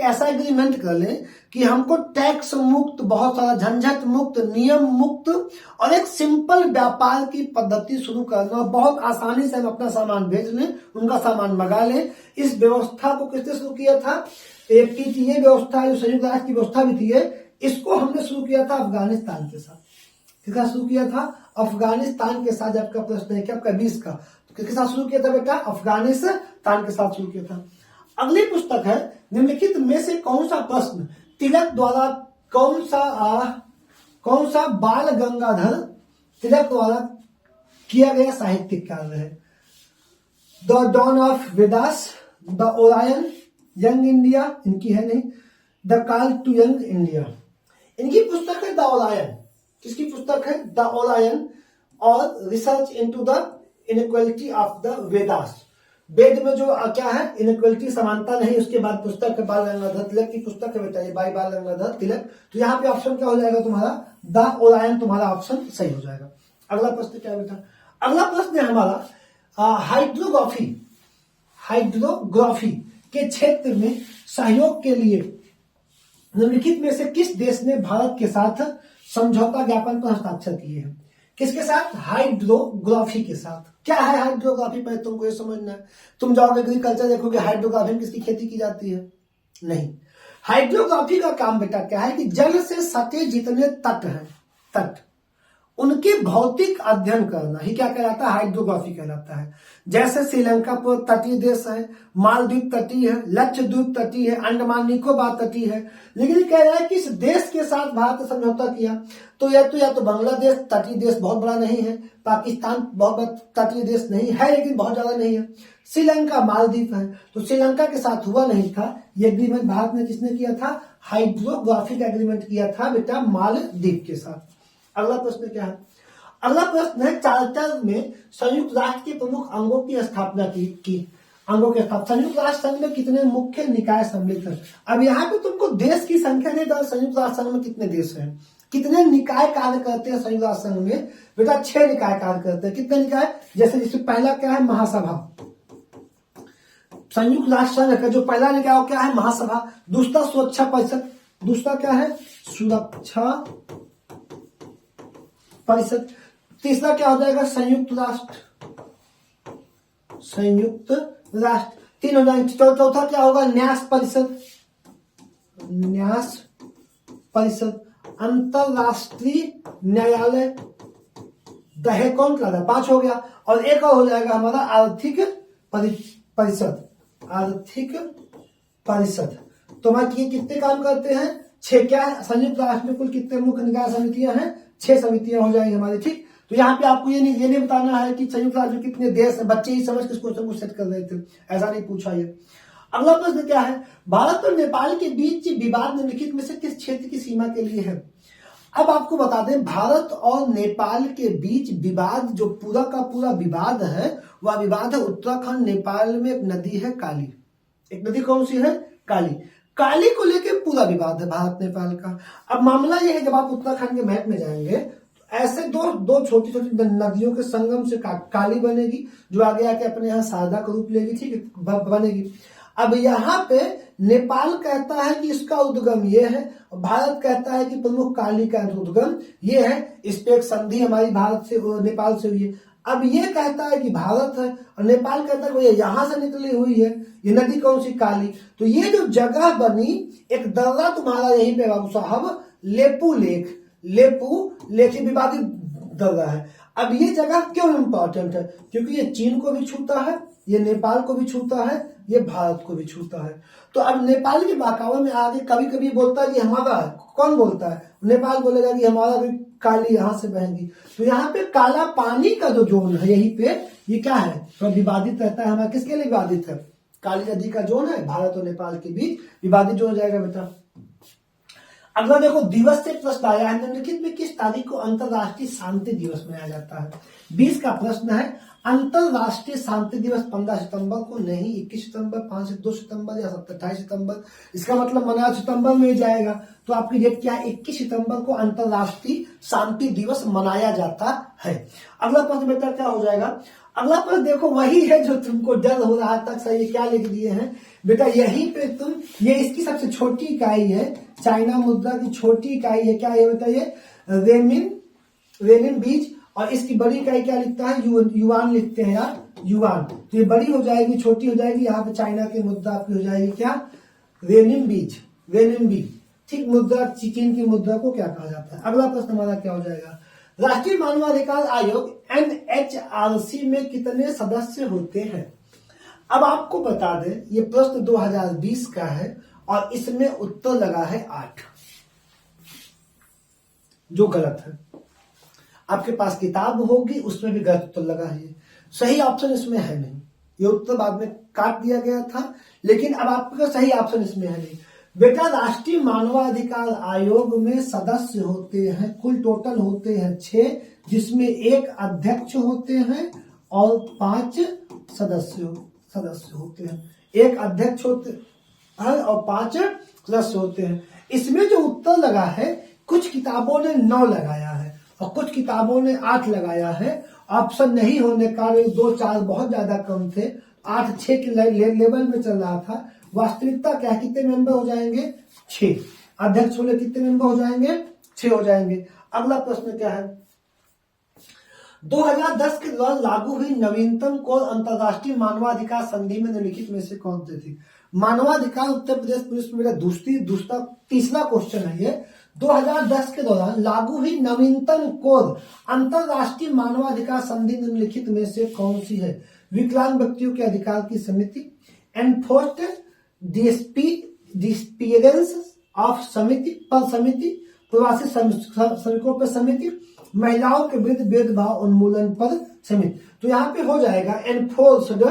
ऐसा एग्रीमेंट कर लें कि हमको टैक्स मुक्त, बहुत सारा झंझट मुक्त, नियम मुक्त और एक सिंपल व्यापार की पद्धति शुरू करना, बहुत आसानी से हम अपना सामान भेज लें, उनका सामान मंगा लें। इस व्यवस्था को किसने शुरू किया था? PTA व्यवस्था, जो संयुक्त राष्ट्र की व्यवस्था भी थी, इसको हमने शुरू किया था अफगानिस्तान के साथ। किसका शुरू किया था? अफगानिस्तान के साथ। आपका प्रश्न है कि आपका 20 का, तो किसके साथ शुरू किया था बेटा? अफगानिस्तान के साथ शुरू किया था। अगली पुस्तक है निम्नलिखित में से कौन सा प्रश्न तिलक द्वारा कौन सा बाल गंगाधर तिलक द्वारा किया गया साहित्यिक कार्य है? The dawn of Vedas, the Orion, young India, इनकी है नहीं, the call to young India. इनकी पुस्तक है द ओरायन। किसकी पुस्तक है? द ओरायन और research into the inequality of the Vedas. Veda में जो क्या है, इनइक्वालिटी, समानता नहीं। उसके बाद पुस्तक है बाल गंगाधर तिलक की पुस्तक है बेटा, ये बाई बाल गंगाधर तिलक। तो यहाँ पे ऑप्शन क्या हो जाएगा तुम्हारा, द ओरायन तुम्हारा ऑप्शन सही हो जाएगा। अगला प्रश्न क्या बेटा, अगला प्रश्न है हमारा हाइड्रोग्राफी के क्षेत्र में सहयोग के लिए निम्नलिखित में से किस देश ने भारत के साथ समझौता ज्ञापन पर हस्ताक्षर किए हैं? किसके साथ? हाइड्रोग्राफी के साथ। क्या है हाइड्रोग्राफी, पहले तुमको ये समझना है। तुम जाओगे एग्रीकल्चर देखोगे हाइड्रोग्राफी में किसकी खेती की जाती है? नहीं। हाइड्रोग्राफी का काम बेटा क्या है कि जल से सटे जितने तट हैं, तट, उनके भौतिक अध्ययन करना ही क्या कहलाता है? हाइड्रोग्राफी कहलाता है। जैसे श्रीलंका पर तटीय देश है, मालदीव तटीय है, लक्षद्वीप तटीय है, अंडमान निकोबार तटीय है। लेकिन कह रहा है कि इस देश के साथ भारत ने समझौता किया तो या तो बांग्लादेश तटीय देश बहुत बड़ा नहीं है, पाकिस्तान बहुत बड़ा तटीय देश नहीं है लेकिन बहुत ज्यादा नहीं है, श्रीलंका मालदीव है। तो श्रीलंका के साथ हुआ नहीं था ये एग्रीमेंट, भारत ने किसने किया था? हाइड्रोग्राफी का एग्रीमेंट किया था बेटा मालदीव के साथ। अगला प्रश्न क्या है? अगला प्रश्न है चार्टर में संयुक्त राष्ट्र के प्रमुख अंगों की स्थापना की अंगों के स्थापना। संयुक्त राष्ट्र संघ में कितने मुख्य निकाय सम्मिलित हैं? अब यहाँ पे तुमको देश की संख्या नहीं था, संयुक्त राष्ट्र संघ में कितने देश हैं, कितने निकाय कार्य करते हैं संयुक्त राष्ट्र संघ में बेटा? 6 निकाय कार्य करते हैं। कितने निकाय? जैसे पहला क्या है? महासभा। संयुक्त राष्ट्र संघ का जो पहला निकाय क्या है? महासभा। दूसरा सुरक्षा परिषद। दूसरा क्या है? सुरक्षा परिषद। तीसरा क्या हो जाएगा? संयुक्त राष्ट्र। संयुक्त राष्ट्र 3 हो जाएंगे। चौथा क्या होगा? न्यास परिषद। न्यास परिषद। अंतरराष्ट्रीय न्यायालय दहे कौन कहता है? 5 हो गया। और एक और हो जाएगा हमारा आर्थिक परिषद। आर्थिक परिषद। तो हमारे ये कितने काम करते हैं? 6। क्या संयुक्त राष्ट्र में कुल कितने मुख्य निकाय समितियां हैं? 6 समितियां हो जाएंगी हमारी, ठीक। तो यहाँ पे आपको ये नहीं बताना है कि संयुक्त राष्ट्र में कितने देश हैं, बच्चे ही समझ के इस क्वेश्चन को सेट कर रहे थे, ऐसा नहीं पूछा ये। अगला प्रश्न क्या है? भारत और नेपाल के बीच विवाद निम्नलिखित में से किस क्षेत्र की सीमा के लिए है? अब आपको बता दें, भारत और नेपाल के बीच विवाद, जो पूरा का पूरा विवाद है, वह विवाद है उत्तराखंड नेपाल में एक नदी है काली। एक नदी कौन सी है? काली। काली को लेकर पूरा विवाद है भारत नेपाल का। अब मामला यह है, जब आप उत्तराखंड के मैप में जाएंगे तो ऐसे दो छोटी छोटी नदियों के संगम से काली बनेगी, जो आगे आके अपने यहाँ शारदा का रूप लेगी, ठीक है, बनेगी। अब यहाँ पे नेपाल कहता है कि इसका उद्गम ये है, और भारत कहता है कि प्रमुख काली का उद्गम ये है। इस पे एक संधि हमारी भारत से नेपाल से हुई है। अब ये कहता है कि भारत है, और नेपाल कहता है कि ये यहां से निकली हुई है, ये नदी कौन सी? काली। तो ये जो जगह बनी, एक दर्रा तुम्हारा यहीं पे बाबू साहब, लेपू लेक। लेपू लेक विवादित दर्रा है। अब ये जगह क्यों इंपॉर्टेंट है? क्योंकि ये चीन को भी छूता है, ये नेपाल को भी छूता है, ये भारत को भी छूता है। तो अब नेपाल के बहकावे में आगे कभी कभी बोलता है कि हमारा है। कौन बोलता है? नेपाल बोलेगा कि हमारा भी काली यहां से बहेगी। तो यहाँ पे काला पानी का जो जोन है, यहीं पे ये क्या है? तो विवादित रहता है हमारा। किसके लिए विवादित है? काली नदी का जोन है, भारत और नेपाल के बीच विवादित जोन हो जाएगा बेटा। अगला देखो, दिवस से प्रश्न आया है, निम्नलिखित में किस तारीख को अंतरराष्ट्रीय शांति दिवस मनाया जाता है? 20 का प्रश्न है। अंतरराष्ट्रीय शांति दिवस 15 सितंबर को नहीं, 21 सितंबर, 2 सितंबर या 28 सितंबर। इसका मतलब मना सितंबर में जाएगा। तो आपकी डेट क्या है? 21 सितंबर को अंतरराष्ट्रीय शांति दिवस मनाया जाता है। अगला प्रश्न बेटा क्या हो जाएगा? अगला प्रश्न देखो, वही है जो तुमको डर हो रहा तक सही। क्या लिख दिए हैं बेटा? यहीं पे तुम, ये इसकी सबसे छोटी इकाई है, चाइना मुद्रा की छोटी इकाई है। क्या है बेटा? ये रेमिन बीज। और इसकी बड़ी इकाई क्या लिखता है? युआन लिखते हैं यार, युआन। तो ये बड़ी हो जाएगी, छोटी हो जाएगी। यहाँ पे चाइना की मुद्रा आपकी हो जाएगी क्या? रेनिन बीज, ठीक। मुद्रा, चीन की मुद्रा को क्या कहा जाता है? अगला प्रश्न हमारा क्या हो जाएगा? राष्ट्रीय मानवाधिकार आयोग NHRC में कितने सदस्य होते हैं? अब आपको बता दें, ये प्रश्न 2020 का है और इसमें उत्तर लगा है 8, जो गलत है। आपके पास किताब होगी, उसमें भी गलत उत्तर लगा है। सही ऑप्शन इसमें है नहीं, ये उत्तर बाद में काट दिया गया था, लेकिन अब आपका सही ऑप्शन इसमें है नहीं बेटा। राष्ट्रीय मानवाधिकार आयोग में सदस्य होते हैं, कुल टोटल होते हैं 6, जिसमें एक अध्यक्ष होते हैं और 5 सदस्य होते हैं। एक अध्यक्ष होते हैं और 5 सदस्य होते हैं। इसमें जो उत्तर लगा है, कुछ किताबों ने 9 लगाया है और कुछ किताबों ने 8 लगाया है। ऑप्शन नहीं होने का 2-4 बहुत ज्यादा कम थे, 8-6 के लेवल में चल रहा था। वास्तविकता क्या है, कितने मेंबर हो जाएंगे? 6। अध्यक्ष होने कितने मेंबर हो जाएंगे? 6 हो जाएंगे। अगला प्रश्न क्या है, 2010 के दौरान लागू हुई नवीनतम कोड अंतरराष्ट्रीय मानवाधिकार संधि में निम्नलिखित में से कौन से थी? मानवाधिकार उत्तर प्रदेश पुलिस में मेरा तीसरा क्वेश्चन है ये। 2010 के दौरान लागू हुई नवीनतम कोड अंतरराष्ट्रीय मानवाधिकार संधि निम्नलिखित में से कौन सी है? विकलांग व्यक्तियों के अधिकार की समिति, एनफोर्स्ड डिसअपीयरेंस ऑफ समिति पर समिति, प्रवासी श्रमिकों पर समिति, महिलाओं के विरुद्ध भेदभाव उन्मूलन पर समिति। तो यहाँ पे हो जाएगा एनफोर्स्ड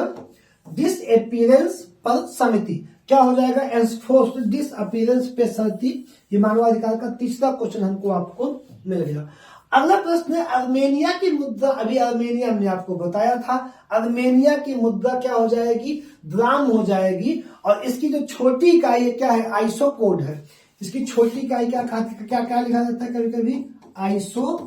डिसअपीयरेंस पर समिति। क्या हो जाएगा? एनफोर्स्ड डिसअपीयरेंस पे समिति। ये मानवाधिकार का तीसरा क्वेश्चन हमको आपको मिल गया। अगला प्रश्न है अर्मेनिया की मुद्रा। अभी अर्मेनिया हमने आपको बताया था, अर्मेनिया की मुद्रा क्या हो जाएगी? द्राम हो जाएगी। और इसकी जो छोटी इकाई क्या है? आइसो कोड है। इसकी छोटी इकाई क्या लिखा जाता है? कभी कभी आइसो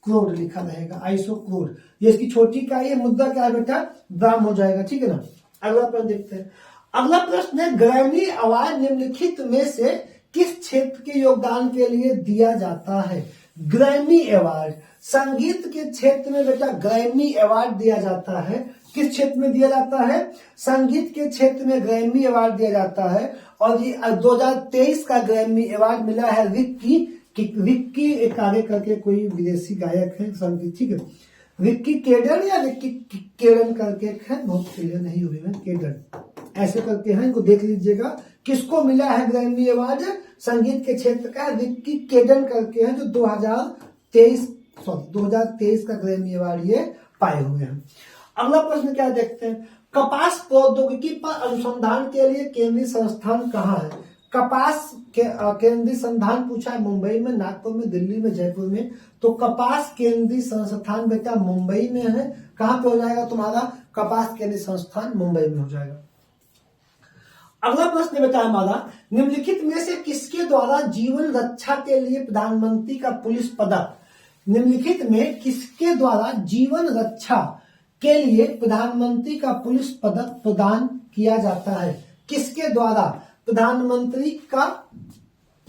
क्रोड लिखा रहेगा, आइसो क्रोड। ये इसकी छोटी इकाई है। मुद्रा क्या है बेटा? ग्राम हो जाएगा। ठीक है ना। अगला प्रश्न देखते हैं। अगला प्रश्न है ग्रैमी अवार्ड निम्नलिखित में से किस क्षेत्र के योगदान के लिए दिया जाता है? ग्रैमी अवार्ड संगीत के क्षेत्र में बेटा ग्रैमी अवार्ड दिया जाता है। किस क्षेत्र में दिया जाता है? संगीत के क्षेत्र में ग्रैमी अवार्ड दिया जाता है। और ये 2023 का ग्रैमी अवार्ड मिला है रिक्की एक आगे करके कोई विदेशी गायक है संगीत। ठीक है, रिक्की केडन या रिक्की केडन करके है, बहुत क्लियर नहीं हुई है, केडन ऐसे करके हैं, इनको देख लीजिएगा। किसको मिला है ग्रैमी अवार्ड? संगीत के क्षेत्र का रिक्की केडन करके है, जो 2023 का ग्रैमी अवार्ड ये पाए हुए हैं। अगला प्रश्न क्या देखते हैं, कपास प्रौद्योगिकी पर अनुसंधान के लिए केंद्रीय संस्थान कहाँ है? कपास के केंद्रीय संस्थान पूछा है मुंबई में, नागपुर में, दिल्ली में, जयपुर में। तो कपास केंद्रीय संस्थान बेटा मुंबई में है। कहां पे हो जाएगा तुम्हारा? कपास केंद्रीय संस्थान मुंबई में हो जाएगा। अगला प्रश्न बेटा हमारा, निम्नलिखित में से किसके द्वारा जीवन रक्षा के लिए प्रधानमंत्री का पुलिस पदक, निम्नलिखित में किसके द्वारा जीवन रक्षा के लिए प्रधानमंत्री का पुलिस पदक प्रदान किया जाता है? किसके द्वारा? प्रधानमंत्री का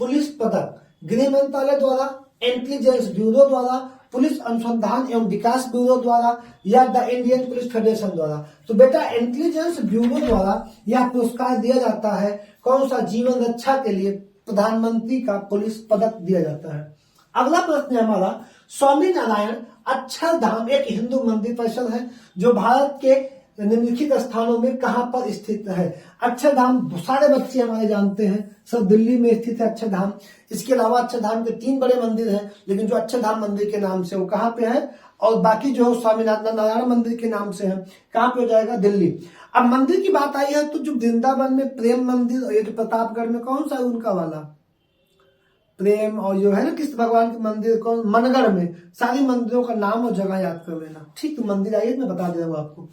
पुलिस पदक गृह मंत्रालय द्वारा, इंटेलिजेंस ब्यूरो द्वारा, पुलिस अनुसंधान एवं विकास ब्यूरो द्वारा या द इंडियन पुलिस फेडरेशन द्वारा। तो बेटा इंटेलिजेंस ब्यूरो द्वारा यह पुरस्कार दिया जाता है। कौन सा? जीवन रक्षा के लिए प्रधानमंत्री का पुलिस पदक दिया जाता है। अगला प्रश्न है हमारा, स्वामी नारायण अक्षरधाम एक हिंदू मंदिर परिसर है जो भारत के निम्नलिखित स्थानों में कहां पर स्थित है? अक्षरधाम सारे बच्चे हमारे जानते हैं, सब दिल्ली में स्थित है अक्षरधाम। इसके अलावा अक्षरधाम के 3 बड़े मंदिर हैं, लेकिन जो अक्षरधाम मंदिर के नाम से वो कहां पे है? और बाकी जो स्वामी नारायण मंदिर के नाम से है, कहां पे हो जाएगा? दिल्ली। अब मंदिर की बात आई है तो जो वृंदावन में प्रेम मंदिर और ये जो प्रतापगढ़ में कौन सा है उनका वाला प्रेम, और जो है ना कृष्ण भगवान के मंदिर कौन? मनगढ़ में। सारी मंदिरों का नाम और जगह याद कर लेना। ठीक, मंदिर आइए मैं बता दे रहा हूँ आपको,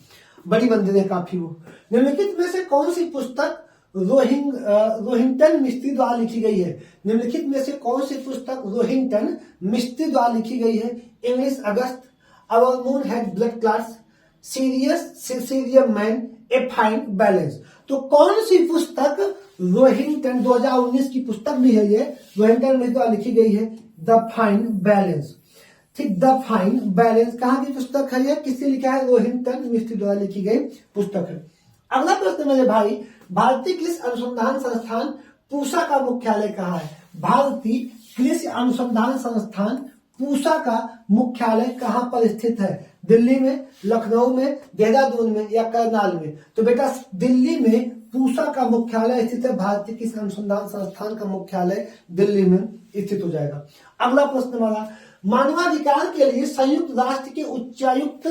बड़ी मंदिर है काफी वो। निम्नलिखित में से कौन सी पुस्तक रोहिंटन मिस्त्री द्वारा लिखी गई है? निम्नलिखित में से कौन सी पुस्तक रोहिंटन मिस्त्री द्वारा लिखी गई है? English August, our moon had blood clots, serious man, a fine balance. तो कौन सी पुस्तक रोहिंटन 2019 की पुस्तक भी है ये, रोहिंटन मिस्त्री द्वारा लिखी गई है? The fine balance. ठीक, द फाइन बैलेंस कहाँ की पुस्तक है ये? किसने लिखा है? रोहिंटन मिस्त्री द्वारा लिखी गई पुस्तक है। अगला प्रश्न मेरे भाई, भारतीय कृषि अनुसंधान संस्थान पूसा का मुख्यालय कहाँ है? भारतीय कृषि अनुसंधान संस्थान पूसा का मुख्यालय कहाँ पर स्थित है? दिल्ली में, लखनऊ में, देहरादून में या करनाल में? तो बेटा दिल्ली में पूसा का मुख्यालय स्थित है। भारतीय कृषि अनुसंधान संस्थान का मुख्यालय दिल्ली में स्थित हो जाएगा। अगला प्रश्न हमारा, मानवाधिकार के लिए संयुक्त राष्ट्र के उच्चायुक्त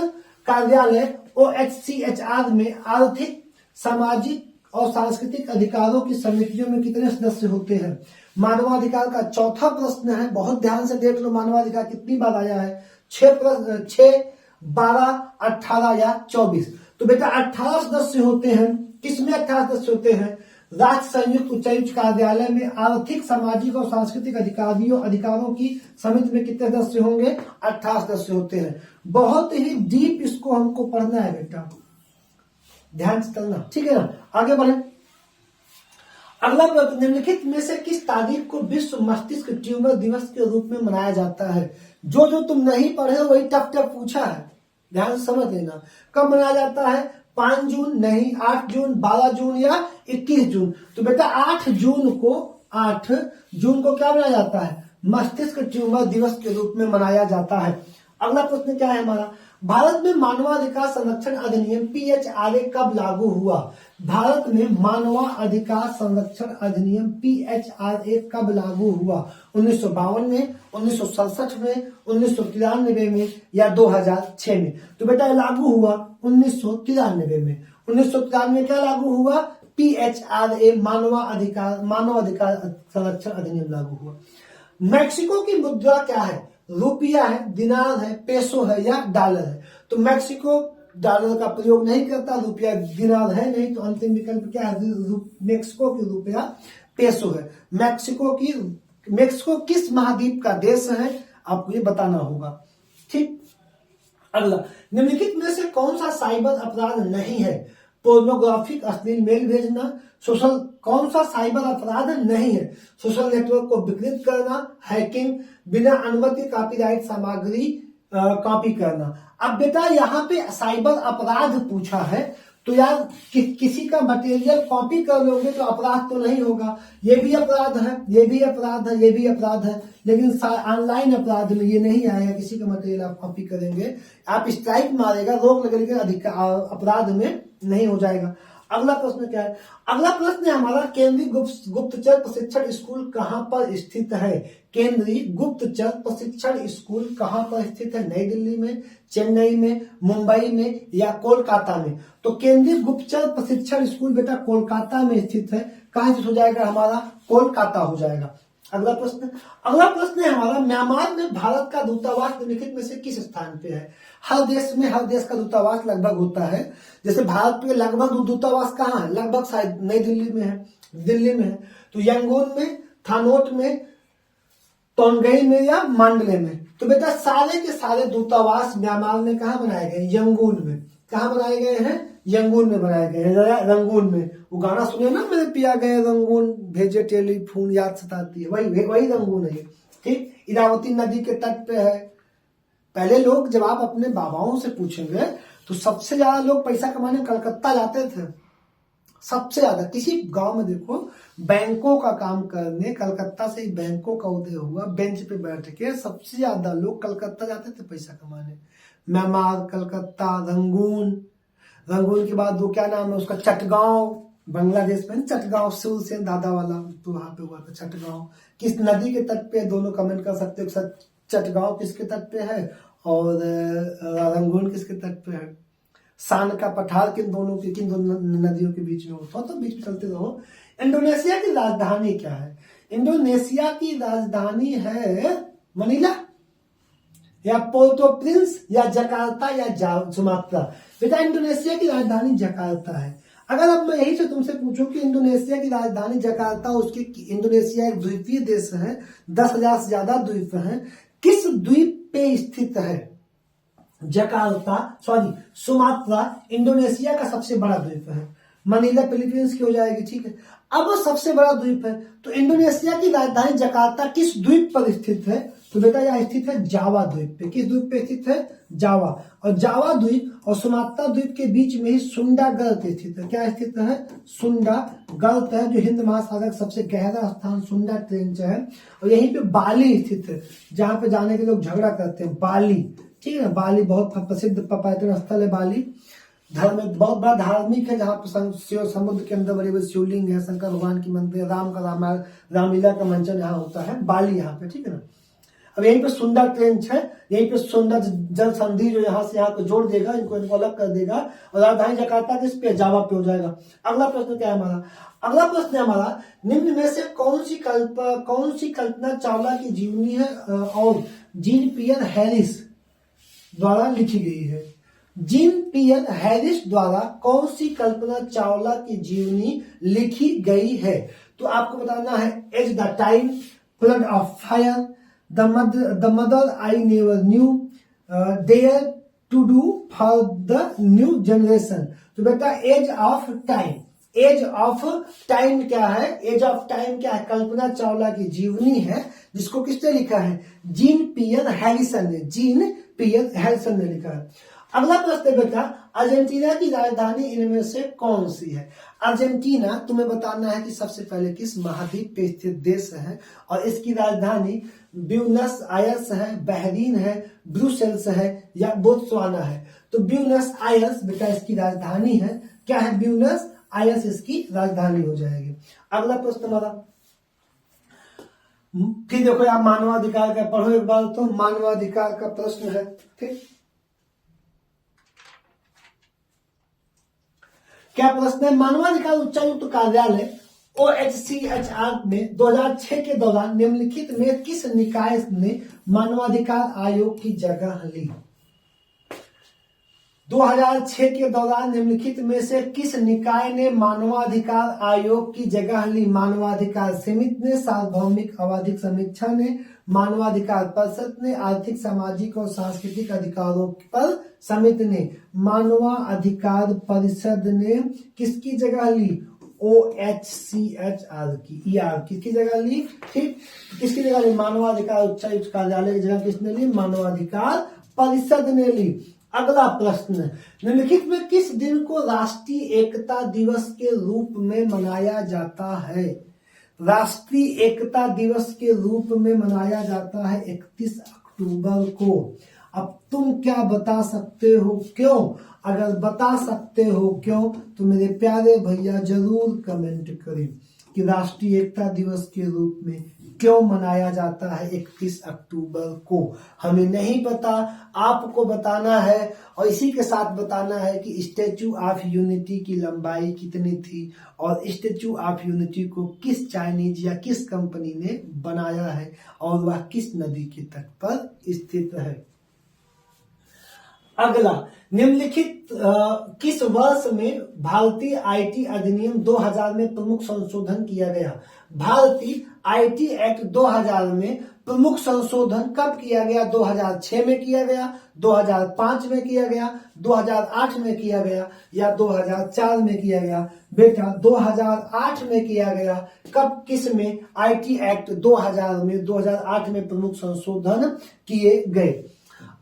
कार्यालय OHCHR में आर्थिक, सामाजिक और सांस्कृतिक अधिकारों की समितियों में कितने सदस्य होते हैं? मानवाधिकार का चौथा प्रश्न है, बहुत ध्यान से देख लो। मानवाधिकार कितनी बार आया है? 6 12, 18 या 24। तो बेटा 18 सदस्य होते हैं, किसमें 18 सदस्य होते हैं? राज्य संयुक्त उच्चायुक्त कार्यालय में आर्थिक, सामाजिक और सांस्कृतिक अधिकारों की समिति में कितने सदस्य होंगे? 18 सदस्य होते हैं। बहुत ही डीप इसको हमको पढ़ना है बेटा, ध्यान से चलना, ठीक है ना। आगे बढ़े। अगला प्रश्न, निम्नलिखित में से किस तारीख को विश्व मस्तिष्क ट्यूमर दिवस के रूप में मनाया जाता है? जो जो तुम नहीं पढ़े हो वही टफ टफ पूछा है, ध्यान से समझ लेना। कब मनाया जाता है? 5 जून नहीं, 8 जून, 12 जून या 21 जून। तो बेटा 8 जून को क्या मनाया जाता है? मस्तिष्क ट्यूमर दिवस के रूप में मनाया जाता है। अगला प्रश्न क्या है हमारा? भारत में मानवाधिकार संरक्षण अधिनियम PHRA कब लागू हुआ? भारत में मानवाधिकार संरक्षण अधिनियम PHRA कब लागू हुआ? 1952 में, 1967 में, 1993 में या 2006 में? तो बेटा लागू हुआ 1993 में। 1993 में क्या लागू हुआ? PHRA मानवाधिकार संरक्षण अधिनियम लागू हुआ। मैक्सिको की मुद्रा क्या है? रुपया है, दिनार है, पेसो है या डॉलर है? तो मैक्सिको डॉलर का प्रयोग नहीं करता, रुपया दिनार है नहीं, तो अंतिम विकल्प क्या है? मैक्सिको की रुपया पेसो है। मैक्सिको किस महाद्वीप का देश है? आपको ये बताना होगा, ठीक। अगला, निम्नलिखित में से कौन सा साइबर अपराध नहीं है? पोर्नोग्राफिक, अश्लील मेल भेजना, सोशल, कौन सा साइबर अपराध नहीं है? सोशल नेटवर्क को विकृत करना, हैकिंग, बिना अनुमति कॉपीराइट सामग्री कॉपी करना। अब बेटा यहाँ पे साइबर अपराध पूछा है, तो यार किसी का मटेरियल कॉपी कर लोगे तो अपराध तो नहीं होगा। ये भी अपराध है, ये भी अपराध है, ये भी अपराध है, लेकिन ऑनलाइन अपराध में ये नहीं आएगा। किसी का मटेरियल आप कॉपी करेंगे, आप स्ट्राइक मारेगा, रोक लगेगा, अपराध में नहीं हो जाएगा। अगला प्रश्न क्या है? अगला प्रश्न है हमारा, केंद्रीय गुप्तचर प्रशिक्षण स्कूल कहां पर स्थित है? केंद्रीय गुप्तचर प्रशिक्षण स्कूल कहां पर स्थित है? नई दिल्ली में, चेन्नई में, मुंबई में या कोलकाता में? तो केंद्रीय गुप्तचर प्रशिक्षण स्कूल बेटा कोलकाता में स्थित है। कहां स्थित हो जाएगा हमारा? कोलकाता हो जाएगा। अगला प्रश्न है हमारा, म्यांमार में भारत का दूतावास निम्नलिखित में से किस स्थान पे है? हर देश का दूतावास लगभग होता है। जैसे भारत में लगभग दूतावास कहाँ है? लगभग शायद नई दिल्ली में है, दिल्ली में है। तो यंगून में, थानोट में, तोनगई में या मांडले में? तो बेटा सारे के सारे दूतावास म्यांमार में कहाँ बनाए गए? यंगून में। कहाँ बनाए गए हैं? यंगून में बनाए गए हैं, रंगून में। वो गाना सुने ना, मेरे पिया गए रंगून, भेजे टेलीफोन, याद सताती है, वही रंगून है, ठीक। इरावती नदी के तट पे है। पहले लोग, जब आप अपने बाबाओं से पूछेंगे तो सबसे ज्यादा लोग पैसा कमाने कलकत्ता जाते थे। सबसे ज्यादा किसी गांव में देखो, बैंकों का काम करने कलकत्ता से ही बैंकों का उदय हुआ। बेंच पे बैठ के सबसे ज्यादा लोग कलकत्ता जाते थे पैसा कमाने। म्यांमार, कलकत्ता, रंगून के बाद वो क्या नाम है उसका, चटगांव, बांग्लादेश में चटगांव, शिवसेन दादा वाला, तो वहां पे हुआ था चटगांव। किस नदी के तट पे? दोनों कमेंट कर सकते हो। चटगांव किसके तट पे है और रंगून किसके तट पे है? सान का पठार किन दो नदियों के बीच में होता, तो बीच में चलते रहो। इंडोनेशिया की राजधानी क्या है? इंडोनेशिया की राजधानी है मनीला या पोर्टो प्रिंस या जकार्ता या सुमात्रा? बेटा इंडोनेशिया की राजधानी जकार्ता है। अगर अब मैं यही से तुमसे पूछूं कि इंडोनेशिया की राजधानी जकार्ता, उसकी, इंडोनेशिया एक द्वीपीय देश है, 10,000 से ज्यादा द्वीप हैं, किस द्वीप पे स्थित है? सुमात्रा इंडोनेशिया का सबसे बड़ा द्वीप है। मनीला फिलीपींस की हो जाएगी, ठीक है। अब वो सबसे बड़ा द्वीप है, तो इंडोनेशिया की राजधानी जकार्ता किस द्वीप पर स्थित है? तो बेटा यह स्थित है जावा द्वीप पे। किस द्वीप पे स्थित है? जावा। और जावा द्वीप और सुमात्रा द्वीप के बीच में ही सुंडा गर्त स्थित है। क्या स्थित है? सुंडा गर्त है, जो हिंद महासागर का सबसे गहरा स्थान सुंडा ट्रेंच है। और यहीं पे बाली स्थित है, जहां पे जाने के लोग झगड़ा करते हैं, बाली, ठीक है। बाली बहुत प्रसिद्ध पर्यटन स्थल है। बाली धर्म में बहुत बड़ा धार्मिक है, जहाँ पर समुद्र के अंदर बड़े बड़े शिवलिंग है, शंकर भगवान की मंदिर, रामलीला का मंचन यहाँ होता है, बाली यहाँ पे, ठीक है ना। अब यहीं पे सुंदर ट्रेंच है, यहीं पे सुंदर जल संधि जो यहाँ से यहाँ को जोड़ देगा, इनको अलग कर देगा, और राजधानी जकार्ता किस पे? जावा पे हो जाएगा। अगला प्रश्न क्या है हमारा? अगला प्रश्न है हमारा, निम्न में से कौन सी कल्पना चावला की जीवनी है और जीन पियर हैरिस द्वारा लिखी गई है। जीन पियर हैरिस द्वारा कौन सी कल्पना चावला की जीवनी लिखी गई है? तो आपको बताना है age the time, flood of fire, the mother I never knew, dare to do for the new generation. तो बेटा age of time, age of time क्या है? एज ऑफ टाइम क्या है? कल्पना चावला की जीवनी है, जिसको किसने लिखा है? जीन पियर हैरिसन ने, जीन पियर हैरिसन ने लिखा है। अगला प्रश्न है बेटा, अर्जेंटीना की राजधानी इनमें से कौन सी है? अर्जेंटीना तुम्हें बताना है कि सबसे पहले किस महाद्वीप पे स्थित देश है, और इसकी राजधानी ब्यूनस आयर्स है, बहरीन है, ब्रुसेल्स है, या बोत्सवाना है। तो ब्यूनस आयर्स बेटा इसकी राजधानी है। क्या है? ब्यूनस आयर्स इसकी राजधानी हो जाएगी। अगला प्रश्न हमारा, फिर देखो आप मानवाधिकार का पढ़ो एक बार, तो मानवाधिकार का प्रश्न है। ठीक, क्या प्रश्न है? मानवाधिकार उच्चायुक्त कार्यालय OHCHR में 2006 के दौरान निम्नलिखित में किस निकाय ने मानवाधिकार आयोग की जगह ली? 2006 के दौरान निम्नलिखित में से किस निकाय ने मानवाधिकार आयोग की जगह ली? मानवाधिकार समिति ने, सार्वभौमिक आवधिक समीक्षा ने, मानवाधिकार परिषद ने, आर्थिक सामाजिक और सांस्कृतिक अधिकारों पर समिति ने। मानवाधिकार परिषद ने किसकी जगह ली? OHCHR की, किसकी जगह ली? ठीक, किसकी जगह ली? मानवाधिकार उच्चायुक्त कार्यालय की जगह किसने ली? मानवाधिकार परिषद ने ली। अगला प्रश्न, निम्नलिखित में किस दिन को राष्ट्रीय एकता दिवस के रूप में मनाया जाता है? राष्ट्रीय एकता दिवस के रूप में मनाया जाता है 31 अक्टूबर को। अब तुम क्या बता सकते हो क्यों? अगर बता सकते हो क्यों तो मेरे प्यारे भैया जरूर कमेंट करें कि राष्ट्रीय एकता दिवस के रूप में क्यों मनाया जाता है 31 अक्टूबर को। हमें नहीं पता, आपको बताना है, और इसी के साथ बताना है कि स्टैचू ऑफ यूनिटी की लंबाई कितनी थी, और स्टैचू ऑफ यूनिटी को किस चाइनीज या किस कंपनी ने बनाया है, और वह किस नदी के तट पर स्थित है। अगला, निम्नलिखित किस वर्ष में भारतीय आईटी अधिनियम 2000 में प्रमुख संशोधन किया गया? भारतीय आईटी एक्ट 2000 में प्रमुख संशोधन कब किया गया? 2006 में किया गया, 2005 में किया गया, 2008 में किया गया, या 2004 में किया गया? बेटा 2008 में किया गया। कब, किस में? आईटी एक्ट 2000 में, 2008 में प्रमुख संशोधन किए गए।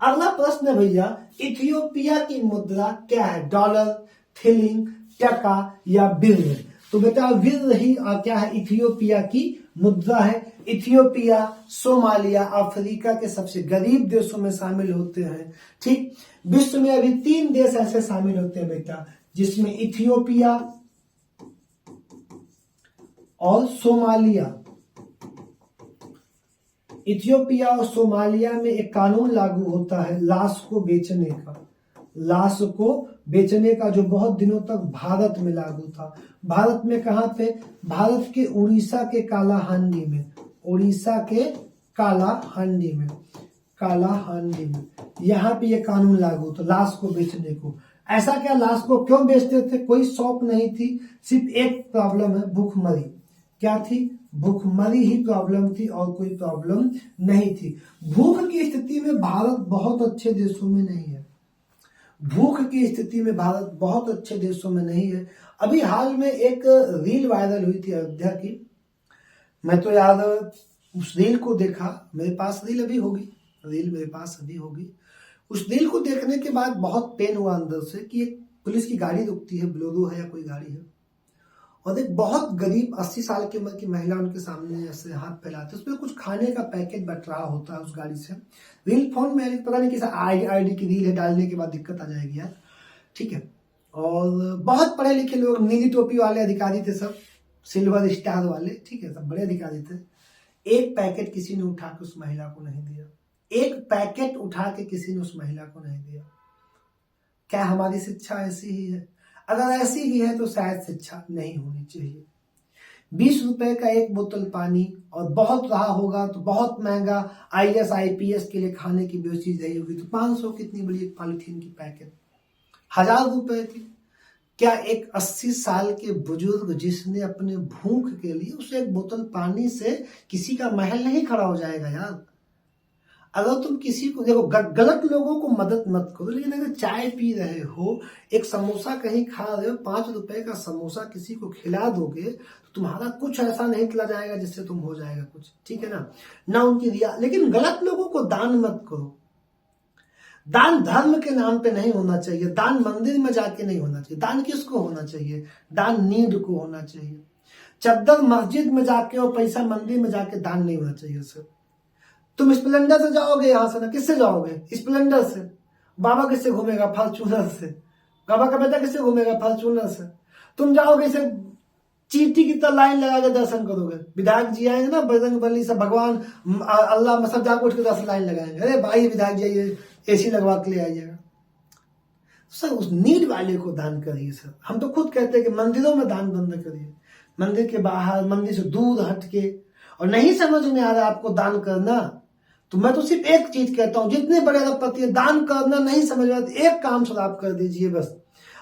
अगला प्रश्न है भैया, इथियोपिया की मुद्रा क्या है? डॉलर, थिलिंग, टका, या बिर्र? तो बेटा बिर्र ही क्या है? इथियोपिया की मुद्रा है। इथियोपिया, सोमालिया अफ्रीका के सबसे गरीब देशों में शामिल होते हैं। ठीक, विश्व में अभी 3 देश ऐसे शामिल होते हैं बेटा, जिसमें इथियोपिया और सोमालिया। इथियोपिया और सोमालिया में एक कानून लागू होता है लाश को बेचने का, लाश को बेचने का, जो बहुत दिनों तक भारत में लागू था। भारत में कहां पे? भारत के उड़ीसा के कालाहांडी में, उड़ीसा के कालाहांडी में, कालाहांडी में यहाँ पे ये कानून लागू था लाश को बेचने को। ऐसा क्या, लाश को क्यों बेचते थे? कोई शौक नहीं थी, सिर्फ एक प्रॉब्लम है, भूखमरी। क्या थी? भूखमरी ही प्रॉब्लम थी, और कोई प्रॉब्लम नहीं थी। भूख की स्थिति में भारत बहुत अच्छे देशों में नहीं है। भूख की स्थिति में भारत बहुत अच्छे देशों में नहीं है। अभी हाल में एक रील वायरल हुई थी अयोध्या की, मैं तो यार उस रील को देखा, मेरे पास रील अभी होगी, रील मेरे पास अभी होगी। उस रील को देखने के बाद बहुत पेन हुआ अंदर से कि एक पुलिस की गाड़ी रुकती है, बोलेरो है या कोई गाड़ी है, और एक बहुत गरीब 80 साल की उम्र की महिला उनके सामने ऐसे हाथ फैलाते, उसमें कुछ खाने का पैकेट बट रहा होता है उस गाड़ी से। रील फोन में पता नहीं किसा आईडी की रील है, डालने के बाद दिक्कत आ जाएगी यार, ठीक है। और बहुत पढ़े लिखे लोग, नीली टोपी वाले अधिकारी थे सब, सिल्वर स्टार वाले, ठीक है, सब बड़े अधिकारी थे। एक पैकेट किसी ने उठा के उस महिला को नहीं दिया, एक पैकेट उठा के किसी ने उस महिला को नहीं दिया। क्या हमारी शिक्षा ऐसी ही है? अगर ऐसी ही है तो शायद शिक्षा नहीं होनी चाहिए। 20 रुपए का एक बोतल पानी, और बहुत रहा होगा तो बहुत महंगा IAS IPS के लिए खाने की भी चीज रही होगी तो 500 कितनी बड़ी एक पॉलिथीन की पैकेट, 1000 रुपए की। क्या एक 80 साल के बुजुर्ग जिसने अपने भूख के लिए उसे एक बोतल पानी से किसी का महल नहीं खड़ा हो जाएगा यार। अगर तुम किसी को देखो, गलत लोगों को मदद मत करो, लेकिन अगर चाय पी रहे हो, एक समोसा कहीं खा रहे हो, 5 रुपए का समोसा किसी को खिला दोगे तो तुम्हारा कुछ ऐसा नहीं चला जाएगा जिससे तुम हो जाएगा कुछ, ठीक है ना उनकी रिया। लेकिन गलत लोगों को दान मत करो। दान धर्म के नाम पे नहीं होना चाहिए, दान मंदिर में जाके नहीं होना चाहिए। दान किसको होना चाहिए? दान नीड को होना चाहिए। चद्दर मस्जिद में जाके और पैसा मंदिर में जाके दान नहीं होना चाहिए सर। तुम स्प्लेंडर से जाओगे यहां से ना, किससे जाओगे? स्प्लेंडर से। बाबा किससे घूमेगा? फॉर्चूनर से। बाबा का बेटा किससे घूमेगा? फॉर्चूनर से। तुम जाओगे इसे चीटी की तरह लाइन लगा के दर्शन करोगे। विधायक जी आएंगे ना, बजरंग बली सब, भगवान अल्लाह सब जाकर उठ के 10 लाइन लगाएंगे। अरे भाई विधायक जी आइए, AC लगवा के ले आइएगा। सर उस नीड वाले को दान करिए सर। हम तो खुद कहते हैं कि मंदिरों में दान बंद करिए, मंदिर के बाहर, मंदिर से दूर हट के। और नहीं समझ में आ रहा आपको दान करना, तो मैं तो सिर्फ एक चीज कहता हूं, जितने बड़े अरबपति हैं, दान करना नहीं समझ में आता, एक काम से आप कर दीजिए बस।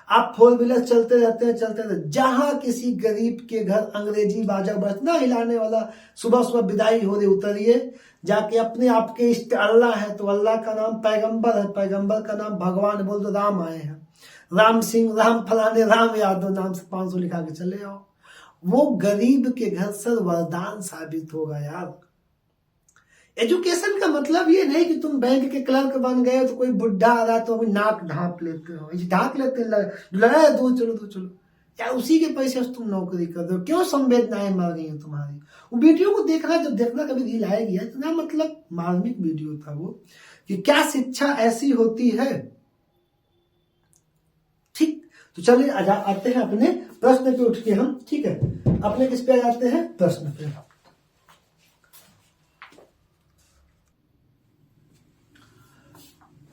आप 4 व्हीलर चलते रहते, जहां किसी गरीब के घर अंग्रेजी बाजा बजना हिलाने वाला, सुबह सुबह विदाई हो रही, उतरिए, जाके अपने आपके इष्ट अल्लाह है तो अल्लाह का नाम, पैगंबर है पैगंबर का नाम, भगवान बोल तो राम आए हैं, राम सिंह, राम फलाने, राम यादव नाम से 500 लिखा के चले आओ। वो गरीब के घर से वरदान साबित होगा यार। एजुकेशन का मतलब ये नहीं कि तुम बैंक के क्लर्क बन गए तो कोई बुढ़ा आ रहा तो अभी नाक ढांप लेते हो, ढांक लेते लगा दो चलो यार, उसी के पैसे से तुम नौकरी कर दो। क्यों संवेदनाएं मार गई हो तुम्हारी? वो वीडियो को देखना, जब देखना कभी रील आएगी, इतना मतलब मार्मिक वीडियो था वो, कि क्या शिक्षा ऐसी होती है। ठीक, तो चलिए आते हैं अपने प्रश्न पे उठ के हम, ठीक है, अपने किस पे आते हैं? प्रश्न पे।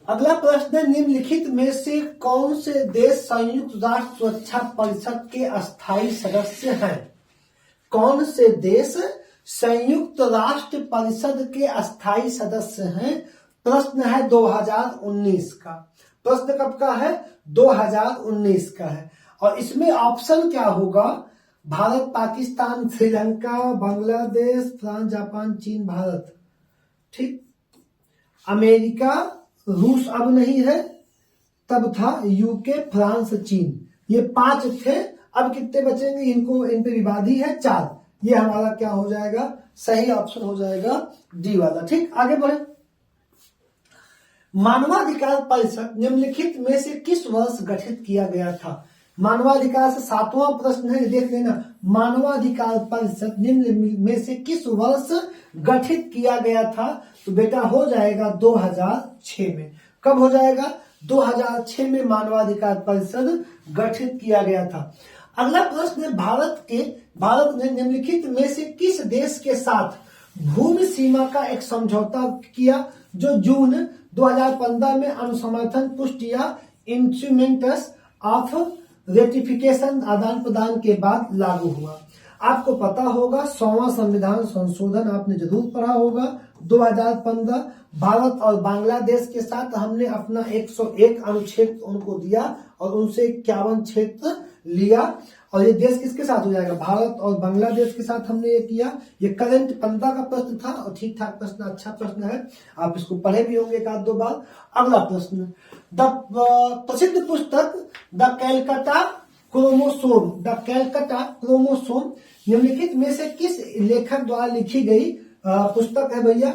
अगला प्रश्न है, निम्नलिखित में से कौन से देश संयुक्त राष्ट्र सुरक्षा परिषद के अस्थायी सदस्य हैं? कौन से देश संयुक्त राष्ट्र परिषद के अस्थायी सदस्य हैं? प्रश्न है 2019 का। प्रश्न कब का है? 2019 का है। और इसमें ऑप्शन क्या होगा? भारत, पाकिस्तान, श्रीलंका, बांग्लादेश, फ्रांस, जापान, चीन, भारत। ठीक, अमेरिका, रूस अब नहीं है, तब था UK, फ्रांस, चीन, ये 5 थे। अब कितने बचेंगे? इन पे विवाद ही है 4। ये हमारा क्या हो जाएगा? सही ऑप्शन हो जाएगा D वाला। ठीक, आगे बढ़े। मानवाधिकार परिषद निम्नलिखित में से किस वर्ष गठित किया गया था? मानवाधिकार से 7वां प्रश्न है, देख लेना। मानवाधिकार परिषद निम्न में से किस वर्ष गठित किया गया था? तो बेटा हो जाएगा 2006 में। कब हो जाएगा? 2006 में मानवाधिकार परिषद गठित किया गया था। अगला प्रश्न है, भारत ने निम्नलिखित में से किस देश के साथ भूमि सीमा का एक समझौता किया जो जून 2015 में अनुसमर्थन पुष्टि या इंस्ट्रूमेंट्स ऑफ रेटिफिकेशन आदान प्रदान के बाद लागू हुआ? आपको पता होगा 100वां संविधान संशोधन आपने जरूर पढ़ा होगा। 2015 भारत और बांग्लादेश के साथ हमने अपना 101 अनुच्छेद उनको दिया और उनसे 51 क्षेत्र लिया। और ये देश किसके साथ हो जाएगा? भारत और बांग्लादेश के साथ हमने ये किया। ये करंट 15 का प्रश्न था और ठीक ठाक प्रश्न, अच्छा प्रश्न है, आप इसको पढ़े भी होंगे 1-2 बार। अगला प्रश्न, प्रसिद्ध पुस्तक द कैलकाटा क्रोमोसोम निम्नलिखित में से किस लेखक द्वारा लिखी गई पुस्तक है भैया?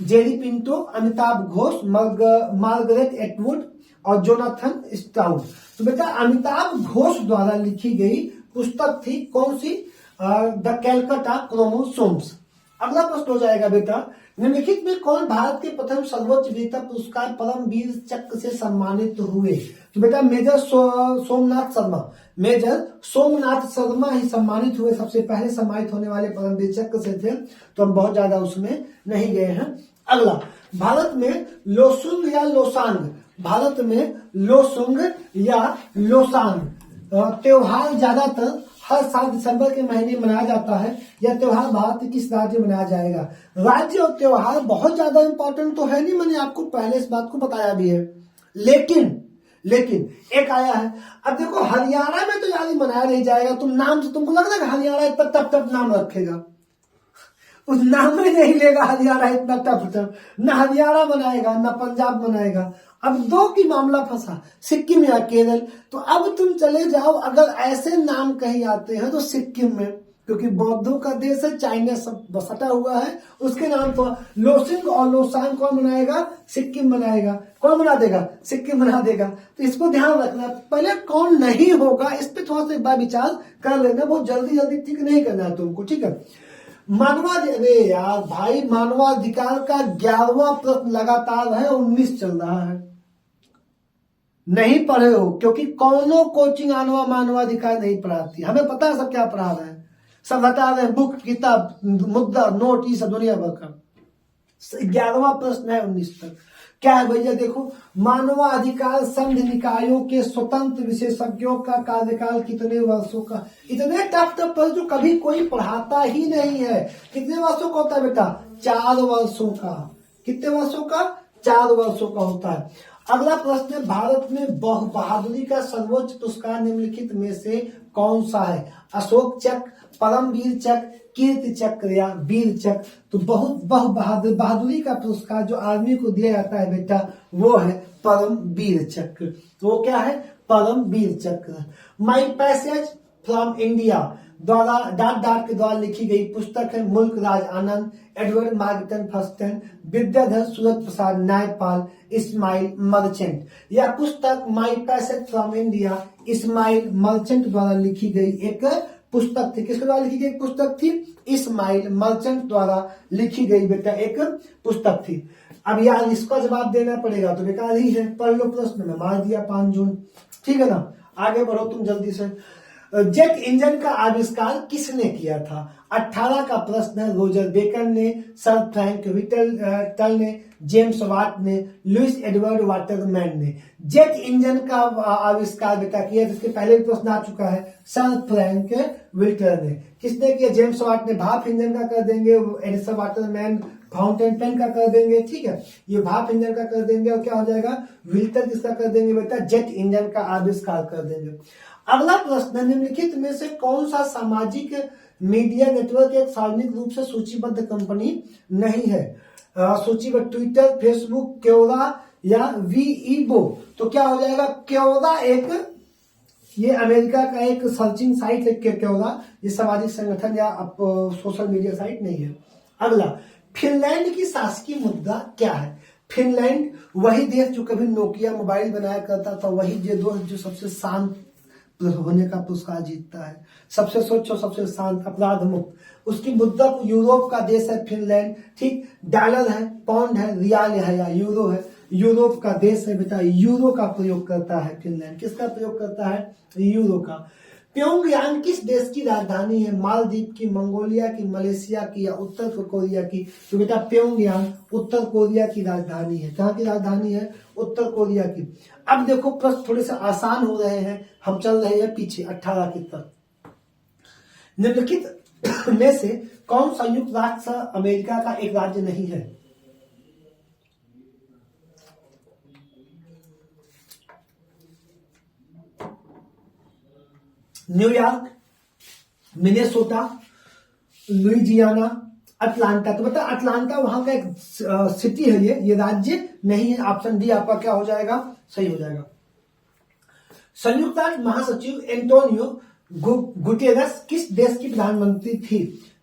Jerry Pinto, Amitabh Ghosh, Margaret Atwood और जोनाथन स्टाउट। तो बेटा अमिताभ घोष द्वारा लिखी गई पुस्तक थी कौन सी? The Calcutta chromosomes. अगला प्रश्न हो जाएगा बेटा, निम्नलिखित में कौन भारत के प्रथम सर्वोच्च वीरता पुरस्कार परमवीर चक्र से सम्मानित हुए? तो बेटा मेजर सोमनाथ शर्मा ही सम्मानित हुए, सबसे पहले सम्मानित होने वाले परमवीर चक्र से थे, तो हम बहुत ज्यादा उसमें नहीं गए हैं। अगला, भारत में लोसुंग या लोसांग त्योहार ज्यादातर हर साल दिसंबर के महीने मनाया जाता है। यह त्योहार भारत के किस राज्य में मनाया जाएगा? राज्य और त्योहार बहुत ज्यादा इंपॉर्टेंट तो है नहीं, मैंने आपको पहले इस बात को बताया भी है। लेकिन एक आया है, अब देखो हरियाणा में तो यार मनाया नहीं जाएगा। तुम नाम से तुमको लग रहा है कि हरियाणा इतना टप नाम रखेगा? उस नाम में नहीं लेगा हरियाणा इतना टप ना हरियाणा बनाएगा ना पंजाब बनाएगा। अब दो की मामला फंसा, सिक्किम या केरल। तो अब तुम चले जाओ, अगर ऐसे नाम कहीं आते हैं तो सिक्किम में, क्योंकि बौद्धों का देश है, चाइना सब सटा हुआ है, उसके नाम पर लोसिंग और लोसांग कौन बनाएगा? सिक्किम बनाएगा। कौन बना देगा? सिक्किम बना देगा। तो इसको ध्यान रखना, पहले कौन नहीं होगा इस पे थोड़ा सा एक बार विचार कर लेना, बहुत जल्दी ठीक नहीं करना है तुमको, ठीक है। अरे यार भाई, मानवाधिकार का 11वां प्रश्न लगातार है, 19 चल रहा है, नहीं पढ़े हो, क्योंकि कौनो कोचिंग मानवाधिकार नहीं पढ़ाती। हमें पता है सब क्या पढ़ा रहे हैं, सब बता रहे हैं, बुक, किताब, मुद्दा, नोट, ये सब दुनिया भर का। 11वां प्रश्न है 19 तक। क्या है भैया? देखो, मानवाधिकार संघ निकायों के स्वतंत्र विशेषज्ञों का कार्यकाल कितने वर्षों का? इतने टफ पर जो कभी कोई पढ़ाता ही नहीं है। कितने वर्षों का होता है बेटा? 4 वर्षों का। कितने वर्षों का? 4 वर्षों का होता है। अगला प्रश्न है, भारत में बहादुरी का सर्वोच्च पुरस्कार निम्नलिखित में से कौन सा है? अशोक चक्र, परमवीर चक्र, कीर्ति चक्र या वीर चक्र? तो बहादुरी का पुरस्कार जो आर्मी को दिया जाता है बेटा, वो है परमवीर चक्र। तो वो क्या है? Paramvir Chakra. My passage from India द्वारा डाट के द्वारा लिखी गई पुस्तक है Mulk Raj Anand, Edward Morgan Forster, Vidiadhar Surat Prasad Naipaul, Ismail Merchant. यह पुस्तक my passage from India Ismail Merchant द्वारा लिखी गई एक पुस्तक थी। किसके द्वारा लिखी गई पुस्तक थी? इस्माइल मर्चेंट द्वारा लिखी गई बेटा एक पुस्तक थी। अब यार इसका जवाब देना पड़ेगा, तो बेकार ही है, पढ़ लो प्रश्न में, मार दिया 5 जून, ठीक है ना। आगे बढ़ो तुम जल्दी से। जेट इंजन का आविष्कार किसने किया था? 18 का प्रश्न है। रोजर बेकन ने, सर फ्रैंक व्हिटल ने, जेम्स वाट ने, लुइस एडवर्ड वाटरमैन ने। जेट इंजन का आविष्कार बेटा किया, जिसके पहले भी प्रश्न आ चुका है, सर फ्रैंक व्हिटल ने। किसने किया? जेम्स वाट ने भाप इंजन का कर देंगे, एडिसन वाटरमैन फाउंटेन पेन का कर देंगे, ठीक है, ये भाप इंजन का कर देंगे, और क्या हो जाएगा? व्हिटल किसका कर देंगे बेटा? जेट इंजन का आविष्कार कर देंगे। अगला प्रश्न, निम्नलिखित में से कौन सा सामाजिक मीडिया नेटवर्क एक सार्वजनिक रूप से सूचीबद्ध कंपनी नहीं है? सूचीबद्ध ट्विटर, फेसबुक, क्योरा या वीईबो? तो क्या हो जाएगा? क्योरा एक, ये अमेरिका का एक सर्चिंग साइट है क्योरा, ये सामाजिक संगठन या सोशल मीडिया साइट नहीं है। अगला, फिनलैंड की शासकीय मुद्रा क्या है? फिनलैंड वही देश जो कभी नोकिया मोबाइल बनाया करता था, वही जो सबसे शांत होने का पुरस्कार जीतता है, सबसे स्वच्छ और सबसे शांत, अपराध मुक्त। उसकी मुद्रा यूरोप का देश है फिनलैंड, ठीक। डॉलर है, पाउंड है, रियाल है या यूरो है, यूरोप का देश है बेटा, यूरो का प्रयोग करता है फिनलैंड। किसका प्रयोग करता है? यूरो का। प्योंगयांग किस देश की राजधानी है? मालदीव की, मंगोलिया की, मलेशिया की या उत्तर कोरिया की? तो बेटा प्योंगयांग उत्तर कोरिया की राजधानी है। कहाँ की राजधानी है? उत्तर कोरिया की। अब देखो प्रश्न थोड़े से आसान हो रहे हैं, हम चल रहे हैं पीछे 18 की तरफ। निम्नलिखित में से कौन संयुक्त राष्ट्र अमेरिका का एक राज्य नहीं है? New York, Minnesota, Louisiana, Atlanta. तो बेटा अटलांटा वहां का एक सिटी है, ये राज्य नहीं है। ऑप्शन डी आपका क्या हो जाएगा? सही हो जाएगा। संयुक्त राष्ट्र महासचिव एंटोनियो गुटेरस किस देश की प्रधानमंत्री थी?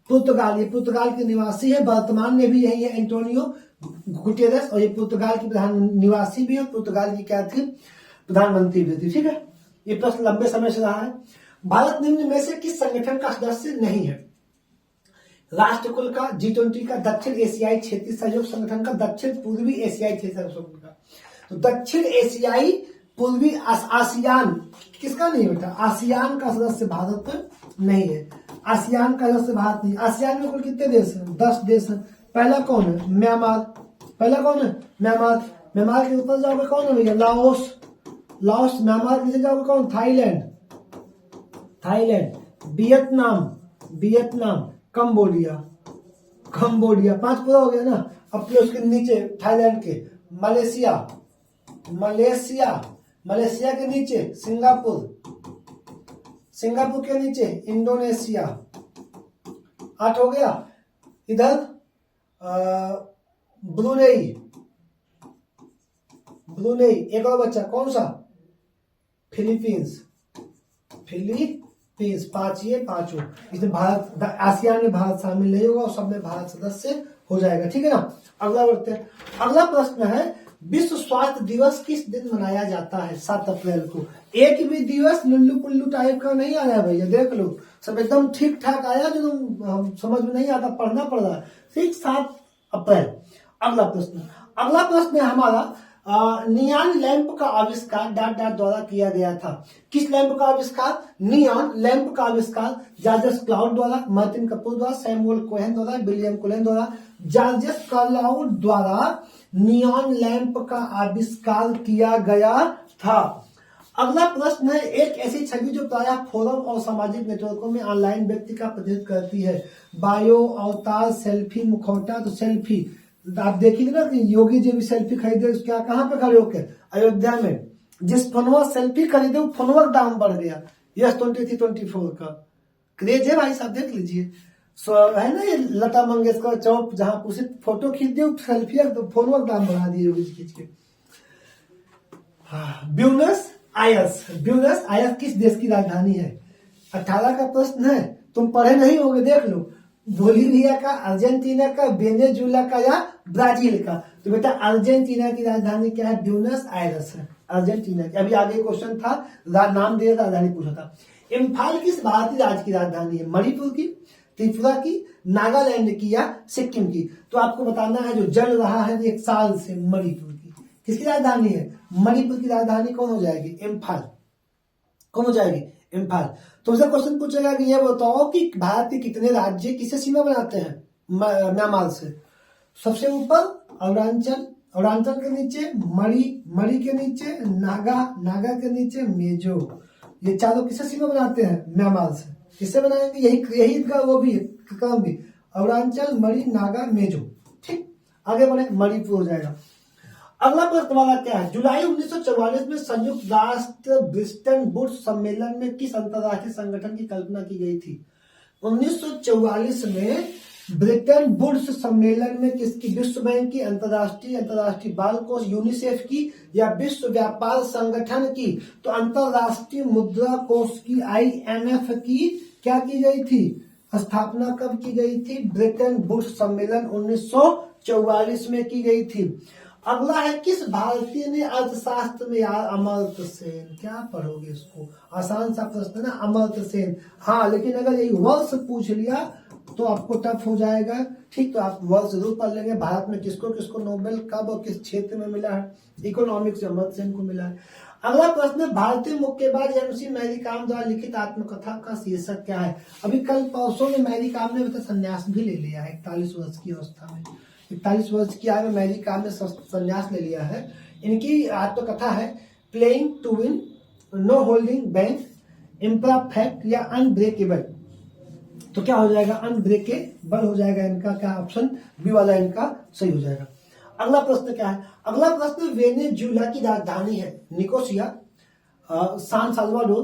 पुर्तगाल। ये पुर्तगाल के निवासी है, वर्तमान में भी यही है एंटोनियो गुटेरस, और ये पुर्तगाल की प्रधान निवासी भी है, पुर्तगाल की क्या थी? प्रधानमंत्री भी थी, ठीक है। ये प्रश्न लंबे समय से रहा है। भारत निम्न में से किस संगठन का सदस्य नहीं है? राष्ट्रकुल का, G20 का, दक्षिण एशियाई क्षेत्रीय सहयोग संगठन का, दक्षिण पूर्वी एशियाई क्षेत्रीय संगठन का। तो दक्षिण एशियाई पूर्वी आसियान किसका नहीं बेटा? आसियान का सदस्य भारत नहीं है। आसियान का सदस्य भारत नहीं। आसियान में कुल कितने देश हैं? 10 देश हैं। पहला कौन है? म्यांमार। पहला कौन है? म्यांमार। म्यांमार के ऊपर जाओगे कौन है भैया? लाओस। लाओस। म्यांमार के नीचे जाओगे कौन? Thailand. Thailand. Vietnam, Vietnam, Cambodia, Cambodia, 5 पूरा हो गया ना। अब फिर उसके नीचे थाईलैंड के, मलेशिया, मलेशिया, मलेशिया के नीचे सिंगापुर, सिंगापुर के नीचे इंडोनेशिया, 8 हो गया। इधर ब्रुनेई, ब्रुनेई, एक और बच्चा कौन सा, फिलीपींस, फिलीपींस, 5 ये 5 हो। इसमें भारत, आसियान में भारत शामिल नहीं होगा और सब में भारत सदस्य हो जाएगा, ठीक है ना। अगला बढ़ते हैं। अगला प्रश्न है विश्व स्वास्थ्य दिवस किस दिन मनाया जाता है? 7 अप्रैल को। एक भी दिवस लुल्लू पुल्लू टाइप का नहीं आया भैया, देख लो सब एकदम ठीक ठाक आया, जो समझ में नहीं आता, पढ़ना पड़ रहा है। ठीक 7 अप्रैल। अगला प्रश्न, अगला प्रश्न है हमारा नियॉन लैंप का आविष्कार डॉट डॉट द्वारा किया गया था। किस लैंप का आविष्कार? नियॉन लैंप का आविष्कार जॉर्ज क्लाउड द्वारा, मार्टिन कपूर द्वारा, सैमुअल कोहेन द्वारा, विलियम कोहेन द्वारा। जॉर्ज क्लाउड द्वारा नियॉन लैंप का आविष्कार किया गया था। अगला प्रश्न है एक ऐसी छवि जो प्रायः फोरम और सामाजिक नेटवर्कों में ऑनलाइन व्यक्ति का प्रतिनिधित्व करती है। बायो, अवतार, सेल्फी, मुखौटा। तो सेल्फी आप देखिए ना कि योगी जी भी सेल्फी खरीदे, क्या कहाँ पे खड़े होके? अयोध्या में। जिस फोनवा सेल्फी खरीदे वो फोनवा का दाम बढ़ गया। यस 23-24 का क्रेज है भाई साहब, देख लीजिए। है ना ये लता मंगेशकर चौक, जहां उसे फोटो खींच दिए सेल्फी, तो फोनवा का दाम बढ़ा दिए योगी जी खींच के। ब्यूनस आयर्स, ब्यूनस आयर्स किस देश की राजधानी है? 18 का प्रश्न है, तुम पढ़े नहीं होगे, देख लो। बोलीविया का, अर्जेंटीना का, वेनेजुएला का या ब्राजील का? तो बेटा अर्जेंटीना की राजधानी क्या है? ब्यूनस आयर्स है, अर्जेंटीना की। अभी आगे क्वेश्चन था, नाम दिया था, राजधानी पूछा था। इम्फाल किस भारतीय राज्य की राजधानी है? मणिपुर की, त्रिपुरा की, नागालैंड की या सिक्किम की? तो आपको बताना है जो जल रहा है 1 साल से, मणिपुर की। किसकी राजधानी है? मणिपुर की राजधानी कौन हो जाएगी? इम्फाल। कौन हो जाएगी? इम्फाल। तुमसे क्वेश्चन पूछेगा कि ये बताओ कि भारत के कितने राज्य किसे सीमा बनाते हैं म्यांमार से? सबसे ऊपर अरुणाचल, अरुणाचल के नीचे मणि, मणि के नीचे नागा, नागा के नीचे मेजो। ये चारों किसे सीमा बनाते हैं? म्यांमार से। किससे बनाएंगे? यही इनका वो भी क्रम भी, अरुणाचल, मणि, नागा, मेजो। ठीक, आगे बढ़े, मणिपुर हो जाएगा। अगला प्रश्न तुम्हारा क्या है? जुलाई 1944 में संयुक्त राष्ट्र ब्रिस्टन वुड्स सम्मेलन में किस अंतरराष्ट्रीय संगठन की कल्पना की गई थी? 1944 में ब्रिटेन वुड्स सम्मेलन में किसकी? विश्व बैंक की, अंतरराष्ट्रीय बाल कोष यूनिसेफ की या विश्व व्यापार संगठन की? तो अंतरराष्ट्रीय मुद्रा कोष की, IMF की क्या की गई थी? स्थापना कब की गई थी? ब्रिटेन वुड्स सम्मेलन 1944 में की गई थी। अगला है किस भारतीय ने अर्थशास्त्र में, यार अमर्त्य सेन, क्या पढ़ोगे इसको? आसान सा प्रश्न है ना, अमर्त्य सेन। हाँ, लेकिन अगर यही वर्ष पूछ लिया तो आपको टफ हो जाएगा। ठीक, तो आप वर्ष जरूर पढ़ लेंगे। भारत में किसको किसको नोबेल कब और किस क्षेत्र में मिला है? इकोनॉमिक्स में अमर्त्य सेन को मिला है। अगला प्रश्न, भारतीय मुक्केबाज MC मैरी कॉम द्वारा लिखित आत्मकथा का शीर्षक क्या है? अभी कल परसों में मैरी कॉम ने संन्यास भी ले लिया है 41 वर्ष की अवस्था में। 41 वर्ष की आयु में मैरी कॉम ने संन्यास ले लिया है। इनकी आत्मकथा है playing to win, no holding back, imperfect या अनब्रेकेबल। तो क्या हो जाएगा? अनब्रेकेबल हो जाएगा इनका, क्या ऑप्शन बी वाला इनका सही हो जाएगा। अगला प्रश्न क्या है? अगला प्रश्न, वेनेजुएला की राजधानी है निकोसिया, सान साल्वाडोर,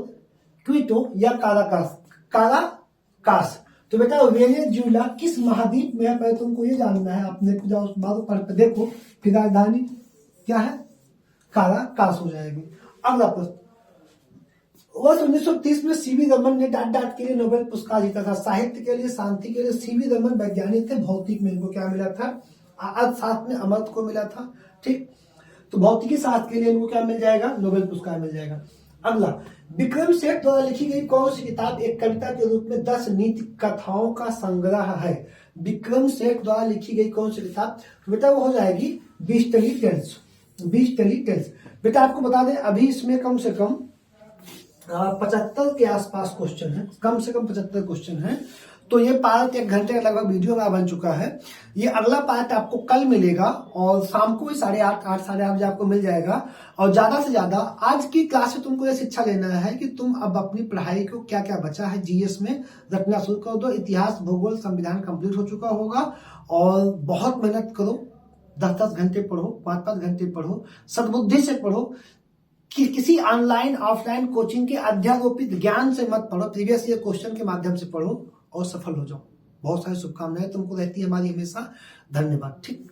क्विटो या काराकास? काराकास। तो बेटा वेनेजुएला किस महाद्वीप में है? पहले तुमको ये जानना है, आपने जाओ बात पढ़ देखो, फिर राजधानी क्या है? काराकास हो जाएगी। अगला प्रश्न, वर्ष 1930 में सीवी रमन ने डाट डाट के लिए नोबेल पुरस्कार जीता था। साहित्य के लिए, शांति के लिए। सीवी रमन वैज्ञानिक थे, भौतिक में इनको क्या मिला था? अर्थशास्त्र में अमर्त्य को मिला था। ठीक, तो भौतिकी शास्त्र के लिए इनको क्या मिल जाएगा? नोबेल पुरस्कार मिल जाएगा। अगला, विक्रम सेठ द्वारा लिखी गई कौन सी किताब एक कविता के रूप में 10 नीति कथाओं का संग्रह है? विक्रम सेठ द्वारा लिखी गई कौन सी किताब? बेटा वो हो जाएगी 20 टेली टेल्स। 20 tele tales. बेटा आपको बता दें अभी इसमें कम से कम 75 के आसपास क्वेश्चन है, कम से कम 75 क्वेश्चन है। तो ये पार्ट 1 घंटे का लगभग वीडियो मेरा बन चुका है। ये अगला पार्ट आपको कल मिलेगा और शाम को ही 8:30 साढ़े 8 बजे आपको मिल जाएगा। और ज्यादा से ज्यादा आज की क्लास से तुमको ये शिक्षा लेना है कि तुम अब अपनी पढ़ाई को क्या क्या बचा है जीएस में रखना शुरू कर दो। इतिहास, भूगोल, संविधान कंप्लीट हो चुका होगा और बहुत मेहनत करो। 10-10 घंटे पढ़ो, 5-5 घंटे पढ़ो, सद्बुद्धि से पढ़ो कि किसी ऑनलाइन ऑफलाइन कोचिंग के अध्यारोपित ज्ञान से मत पढ़ो। प्रीवियस ईयर क्वेश्चन के माध्यम से पढ़ो और सफल हो जाओ। बहुत सारी शुभकामनाएं तुमको रहती है हमारी हमेशा। धन्यवाद। ठीक।